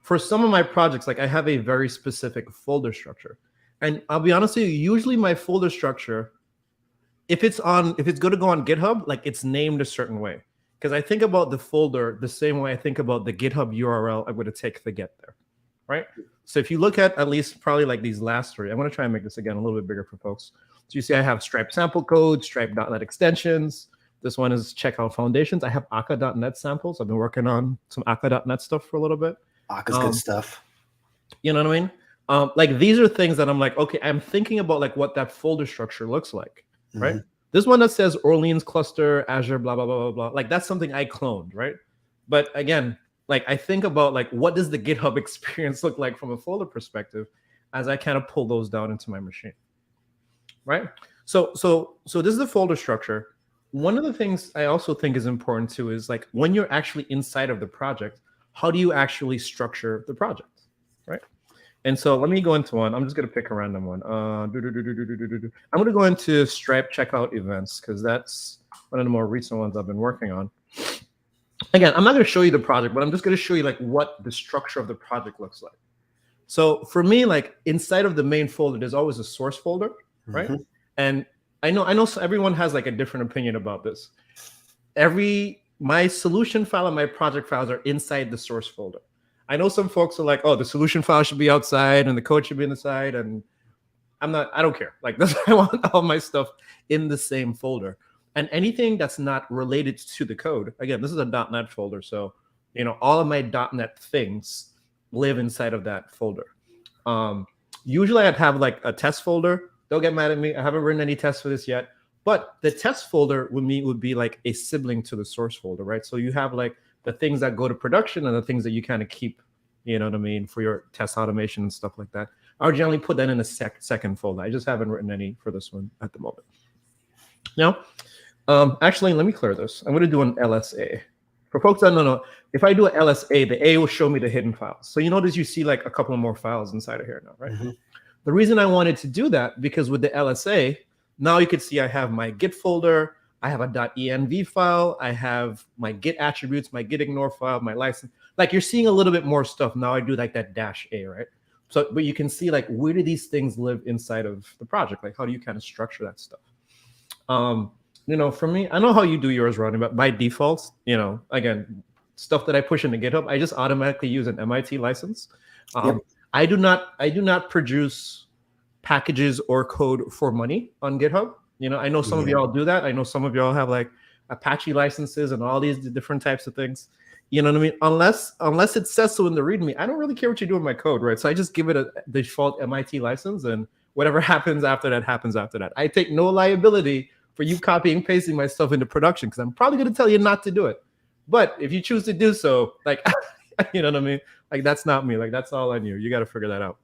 S1: for some of my projects, like I have a very specific folder structure. And I'll be honest with you, usually my folder structure, if it's going to go on GitHub, like it's named a certain way. Because I think about the folder the same way I think about the GitHub URL I'm going to take to get there, right? So if you look at least probably like these last three, I'm going to try and make this again a little bit bigger for folks. So you see I have Stripe sample code, Stripe.NET extensions. This one is checkout foundations. I have Akka.NET samples. I've been working on some Akka.NET stuff for a little bit.
S2: Akka's good stuff.
S1: You know what I mean? Like these are things that I'm like, okay, I'm thinking about like what that folder structure looks like, right? This one that says Orleans cluster, Azure, blah, blah, blah, blah, blah. Like that's something I cloned, right? But again, like I think about like, what does the GitHub experience look like from a folder perspective as I kind of pull those down into my machine, right? So this is the folder structure. One of the things I also think is important too is like when you're actually inside of the project, how do you actually structure the project, right? And so let me go into one. I'm just going to pick a random one. I'm going to go into Stripe checkout events because that's one of the more recent ones I've been working on. Again, I'm not going to show you the project, but I'm just going to show you like what the structure of the project looks like. So for me, like inside of the main folder, there's always a source folder, right? And I know everyone has like a different opinion about this. My solution file and my project files are inside the source folder. I know some folks are like, oh, the solution file should be outside and the code should be inside. And I don't care. Like this, I want all my stuff in the same folder. And anything that's not related to the code, again, this is a .NET folder. So, you know, all of my .NET things live inside of that folder. Usually I'd have like a test folder. Don't get mad at me. I haven't written any tests for this yet. But the test folder would be like a sibling to the source folder, right? So you have like the things that go to production and the things that you kind of keep, you know what I mean, for your test automation and stuff like that. I would generally put that in a second folder. I just haven't written any for this one at the moment. Now, actually, let me clear this. I'm going to do an LSA. For folks that don't know, if I do an LSA, the A will show me the hidden files. So you notice you see like a couple more files inside of here now, right? The reason I wanted to do that, because with the LSA, now you can see I have my Git folder, I have a .env file, I have my Git attributes, my Git ignore file, my license. Like you're seeing a little bit more stuff. Now I do like that -A, right? So, but you can see like, where do these things live inside of the project? Like, how do you kind of structure that stuff? You know, for me, I know how you do yours, Rodney, but by default, you know, again, stuff that I push into GitHub, I just automatically use an MIT license. I do not produce packages or code for money on GitHub. You know, I know some of y'all do that. I know some of y'all have like Apache licenses and all these different types of things. You know what I mean? Unless it says so in the README, I don't really care what you do with my code, right? So I just give it a default MIT license, and whatever happens after that happens after that. I take no liability for you copying and pasting my stuff into production because I'm probably going to tell you not to do it. But if you choose to do so, like, you know what I mean? Like, that's not me. Like, that's all on you. You got to figure that out.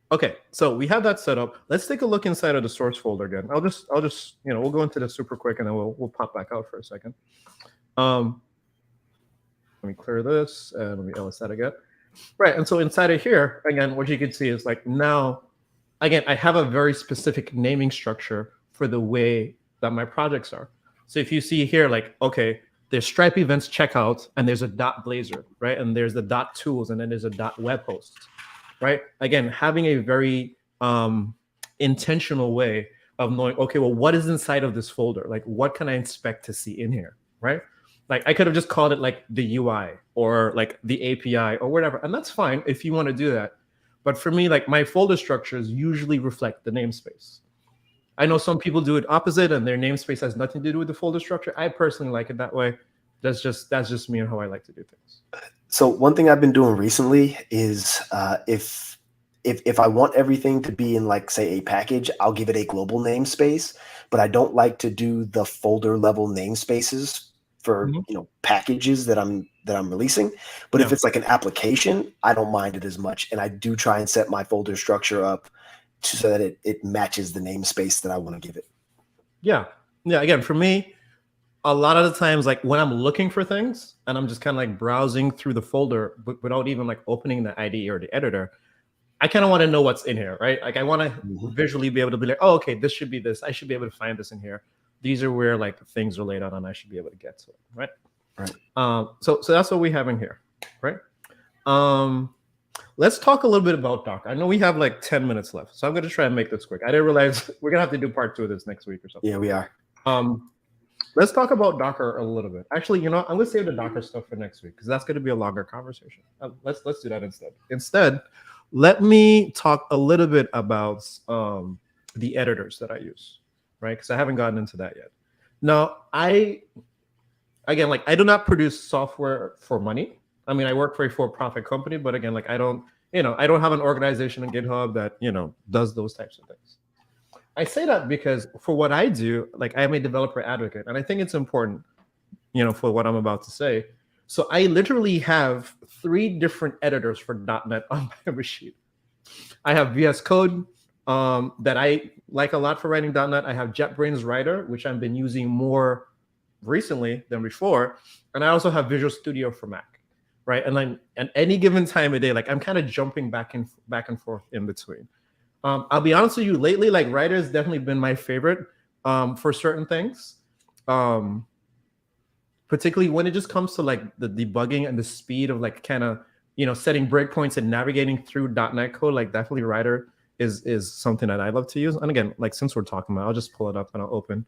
S1: Okay, so we have that set up. Let's take a look inside of the source folder again. I'll just, you know, we'll go into this super quick and then we'll pop back out for a second. Let me clear this and let me ls that again. Right, and so inside of here, again, what you can see is like now, again, I have a very specific naming structure for the way that my projects are. So if you see here, like, okay, there's Stripe events checkout and there's a .blazor, right? And there's the .tools and then there's a .webhost. Right? Again, having a very intentional way of knowing, okay, well, what is inside of this folder? Like, what can I expect to see in here, right? Like, I could have just called it like the UI or like the API or whatever, and that's fine if you want to do that. But for me, like my folder structures usually reflect the namespace. I know some people do it opposite and their namespace has nothing to do with the folder structure. I personally like it that way. That's just me and how I like to do things.
S2: So one thing I've been doing recently is if I want everything to be in like, say, a package, I'll give it a global namespace, but I don't like to do the folder level namespaces for you know, packages that I'm releasing. But if it's like an application, I don't mind it as much. And I do try and set my folder structure up so that it matches the namespace that I want to give it.
S1: Yeah. Again, for me, a lot of the times, like when I'm looking for things and I'm just kind of like browsing through the folder without even like opening the IDE or the editor, I kind of want to know what's in here, right? Like I want to visually be able to be like, oh, okay, this should be this. I should be able to find this in here. These are where like things are laid out and I should be able to get to it, right?
S2: Right.
S1: So that's what we have in here, right? Let's talk a little bit about Docker. I know we have like 10 minutes left, so I'm going to try and make this quick. I didn't realize we're going to have to do part 2 of this next week or something.
S2: Yeah, we are.
S1: Let's talk about Docker a little bit. Actually, you know, I'm going to save the Docker stuff for next week because that's going to be a longer conversation. Let's do that instead. Instead, let me talk a little bit about the editors that I use, right? Because I haven't gotten into that yet. Now, I do not produce software for money. I mean, I work for a for-profit company, but again, like I don't have an organization on GitHub that, you know, does those types of things. I say that because for what I do, like I'm a developer advocate, and I think it's important, you know, for what I'm about to say. So I literally have 3 different editors for .NET on my machine. I have VS Code that I like a lot for writing .NET. I have JetBrains Writer, which I've been using more recently than before, and I also have Visual Studio for Mac, right? And then at any given time of day, like I'm kind of jumping back and forth in between. I'll be honest with you, lately, like Writer has definitely been my favorite for certain things, particularly when it just comes to like the debugging and the speed of like kind of, you know, setting breakpoints and navigating through .NET code. Like definitely Writer is something that I love to use. And again, like since we're talking about, I'll just pull it up and I'll open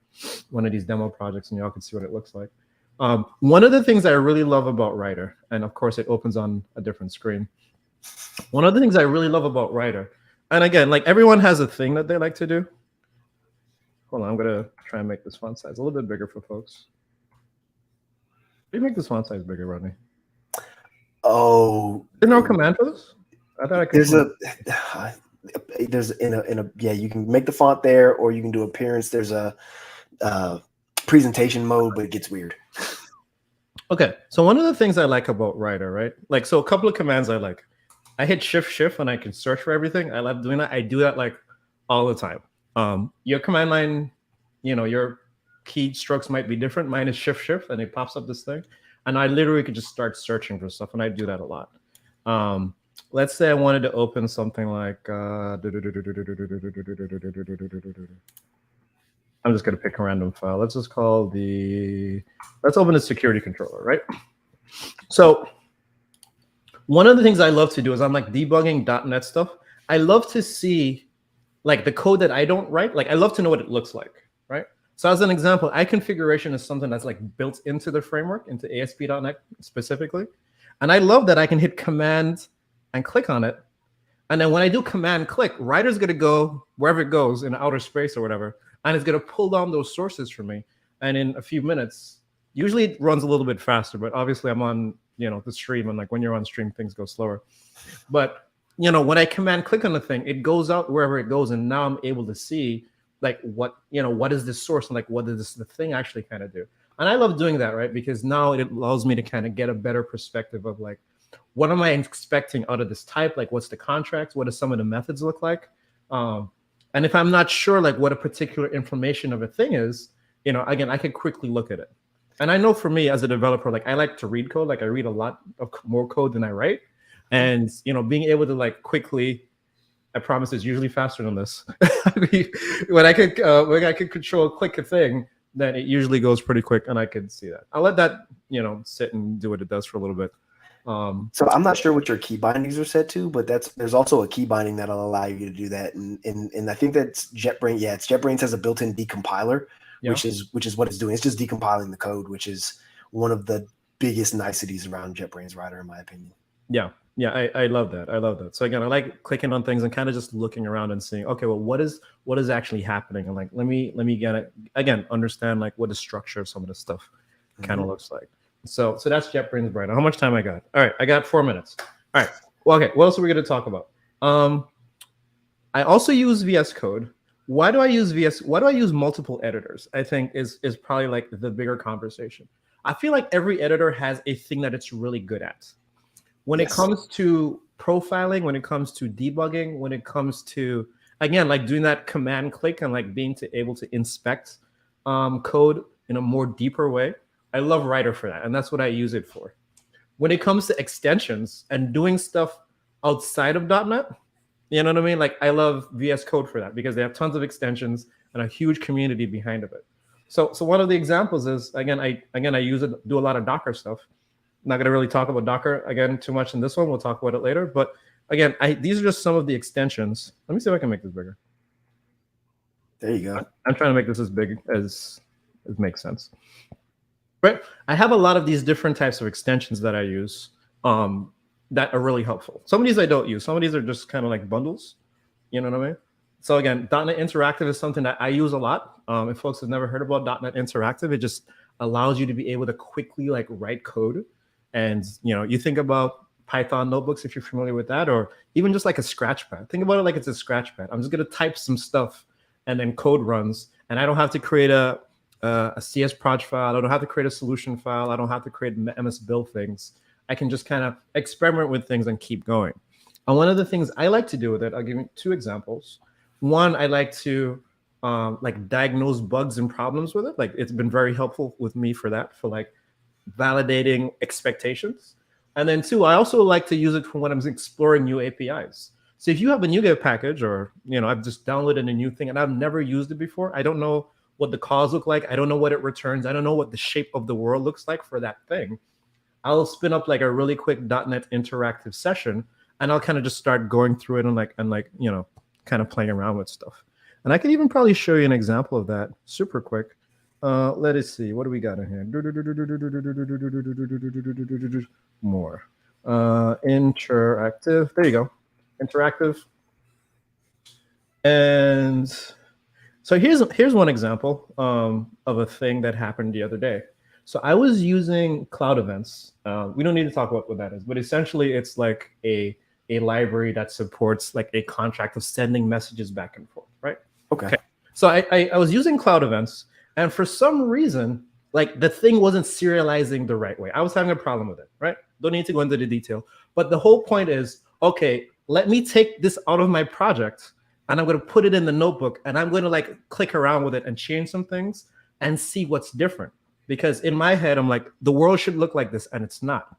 S1: one of these demo projects and y'all can see what it looks like. One of the things I really love about Writer, and of course it opens on a different screen. One of the things I really love about Writer, and again, like everyone has a thing that they like to do. Hold on, I'm gonna try and make this font size a little bit bigger for folks. Can you make this font size bigger, Rodney?
S2: Oh,
S1: is there no command for this? I thought I could.
S2: There's yeah, you can make the font there, or you can do appearance. There's a presentation mode, but it gets weird.
S1: Okay, so one of the things I like about Writer, right? Like, so a couple of commands I like. I hit Shift and I can search for everything. I love doing that. I do that like all the time. Your command line, you know, your keystrokes might be different. Mine is Shift and it pops up this thing. And I literally could just start searching for stuff, and I do that a lot. Let's say I wanted to open something like, I'm just going to pick a random file. Let's just call let's open a security controller, right? So one of the things I love to do is I'm like debugging .NET stuff. I love to see like the code that I don't write. Like I love to know what it looks like, right? So as an example, iConfiguration is something that's like built into the framework, into ASP.NET specifically. And I love that I can hit Command and click on it. And then when I do Command click, Writer's gonna go wherever it goes in outer space or whatever, and it's gonna pull down those sources for me. And in a few minutes, usually it runs a little bit faster, but obviously I'm on, you know, the stream, and like when you're on stream, things go slower. But you know, when I command click on the thing, it goes out wherever it goes, and now I'm able to see like what, you know, what is this source and like what does the thing actually kind of do. And I love doing that, right? Because now it allows me to kind of get a better perspective of like, what am I expecting out of this type? Like, what's the contract? What do some of the methods look like? And if I'm not sure like what a particular information of a thing is, you know, again, I can quickly look at it. And I know for me as a developer, like I like to read code. Like I read a lot of more code than I write. And, you know, being able to like quickly, I promise it's usually faster than this. when I could control click a thing, then it usually goes pretty quick and I can see that. I'll let that, you know, sit and do what it does for a little bit.
S2: So I'm not sure what your key bindings are set to, but there's also a key binding that'll allow you to do that. And I think that's JetBrains. Yeah, it's JetBrains has a built-in decompiler,
S1: Yeah.
S2: which is what it's doing. It's just decompiling the code, which is one of the biggest niceties around JetBrains Writer, in my opinion.
S1: Yeah. I love that. I love that. So again, I like clicking on things and kind of just looking around and seeing, okay, well, what is actually happening? And like, let me get it again, understand like what the structure of some of this stuff kind of looks like. So that's JetBrains Writer. How much time I got? All right, I got 4 minutes. All right. Well, okay. What else are we going to talk about? I also use VS Code. Why do I use VS? Why do I use multiple editors? I think is probably like the bigger conversation. I feel like every editor has a thing that it's really good at. When it comes to profiling, when it comes to debugging, when it comes to, again, like doing that command click and like being able to inspect code, in a more deeper way, I love Writer for that. And that's what I use it for. When it comes to extensions and doing stuff outside of .NET, you know what I mean? Like I love VS Code for that because they have tons of extensions and a huge community behind of it. So one of the examples is again I use it, do a lot of Docker stuff. I'm not gonna really talk about Docker again too much in this one. We'll talk about it later. But again, these are just some of the extensions. Let me see if I can make this bigger.
S2: There you go.
S1: I'm trying to make this as big as makes sense. Right. I have a lot of these different types of extensions that I use that are really helpful. Some of these I don't use. Some of these are just kind of like bundles. You know what I mean? So again, .NET Interactive is something that I use a lot. If folks have never heard about .NET Interactive, it just allows you to be able to quickly like write code. And you think about Python notebooks if you're familiar with that, or even just like a scratchpad. Think about it like it's a scratchpad. I'm just gonna type some stuff and then code runs, and I don't have to create a CS proj file. I don't have to create a solution file. I don't have to create MS build things. I can just kind of experiment with things and keep going. And one of the things I like to do with it, I'll give you 2 examples. One, I like to like diagnose bugs and problems with it. Like it's been very helpful with me for that, for like validating expectations. And then 2, I also like to use it for when I'm exploring new APIs. So if you have a NuGet package, or I've just downloaded a new thing and I've never used it before, I don't know what the calls look like. I don't know what it returns. I don't know what the shape of the world looks like for that thing. I'll spin up like a really quick .NET interactive session, and I'll kind of just start going through it and kind of playing around with stuff. And I could even probably show you an example of that super quick. Let us see. What do we got in here? More. Interactive. There you go. Interactive. And so here's one example of a thing that happened the other day. So I was using Cloud Events. We don't need to talk about what that is, but essentially it's like a library that supports like a contract of sending messages back and forth, right?
S2: Okay.
S1: So I was using Cloud Events, and for some reason, like the thing wasn't serializing the right way. I was having a problem with it, right? Don't need to go into the detail, but the whole point is, okay, let me take this out of my project and I'm going to put it in the notebook, and I'm going to like click around with it and change some things and see what's different. Because in my head, I'm like, the world should look like this, and it's not.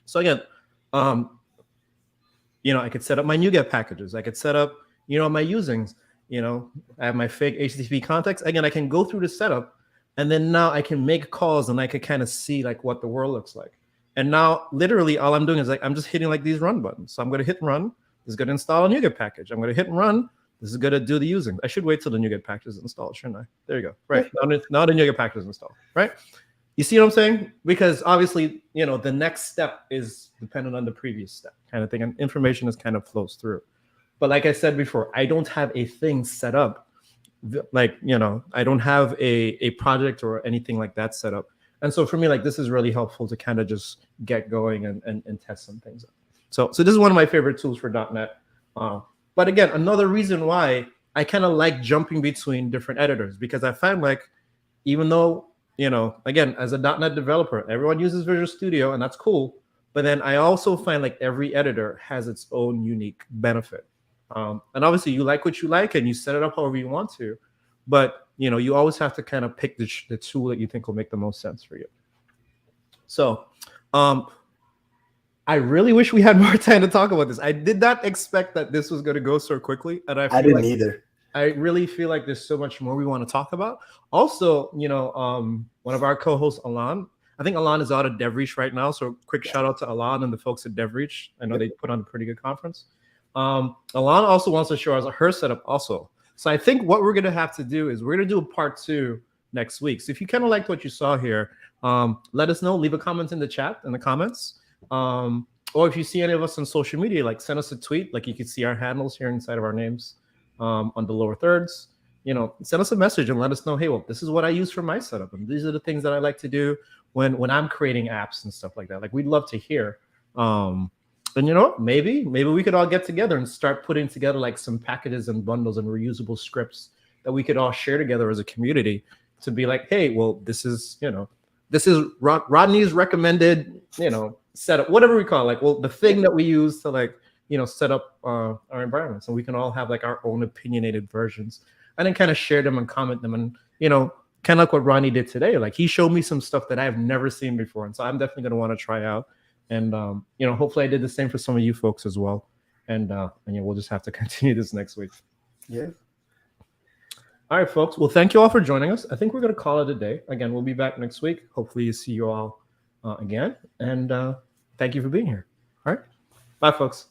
S1: So again, I could set up my NuGet packages. I could set up, my usings. I have my fake HTTP context. Again, I can go through the setup, and then now I can make calls, and I could kind of see like what the world looks like. And now, literally, all I'm doing is like I'm just hitting like these run buttons. So I'm going to hit run. This is going to install a NuGet package. I'm going to hit run. This is going to do the using. I should wait till the NuGet package is installed, shouldn't I? There you go. Right. Now the NuGet package is installed, right? You see what I'm saying? Because obviously, the next step is dependent on the previous step kind of thing. And information is kind of flows through. But like I said before, I don't have a thing set up. Like, I don't have a project or anything like that set up. And so for me, like, this is really helpful to kind of just get going and test some things out. So this is one of my favorite tools for .NET. But again, another reason why I kind of like jumping between different editors, because I find like, even though, again, as a .NET developer, everyone uses Visual Studio, and that's cool. But then I also find like every editor has its own unique benefit. And obviously you like what you like and you set it up however you want to. But, you always have to kind of pick the tool that you think will make the most sense for you. So I really wish we had more time to talk about this. I did not expect that this was going to go so quickly. And I
S2: didn't either.
S1: I really feel like there's so much more we want to talk about. Also, one of our co-hosts, Alan, I think Alan is out at DevReach right now. So quick shout out to Alan and the folks at DevReach. I know they put on a pretty good conference. Alan also wants to show us her setup also. So I think what we're going to have to do is we're going to do a part 2 next week. So if you kind of liked what you saw here, let us know. Leave a comment in the chat, in the comments. Or if you see any of us on social media, like send us a tweet. Like you can see our handles here inside of our names on the lower thirds. Send us a message and let us know, hey, well, this is what I use for my setup. And these are the things that I like to do when I'm creating apps and stuff like that. Like we'd love to hear. And maybe we could all get together and start putting together like some packages and bundles and reusable scripts that we could all share together as a community to be like, hey, well, this is Rodney's recommended, setup, whatever we call it. Like, well, the thing that we use to like, set up our environments, and we can all have like our own opinionated versions and then kind of share them and comment them and, kind of like what Ronnie did today. Like he showed me some stuff that I've never seen before, and so I'm definitely going to want to try out. And hopefully I did the same for some of you folks as well. And we'll just have to continue this next week.
S2: Yeah.
S1: All right, folks. Well, thank you all for joining us. I think we're going to call it a day. Again, we'll be back next week. Hopefully you see you all again. And thank you for being here. All right. Bye, folks.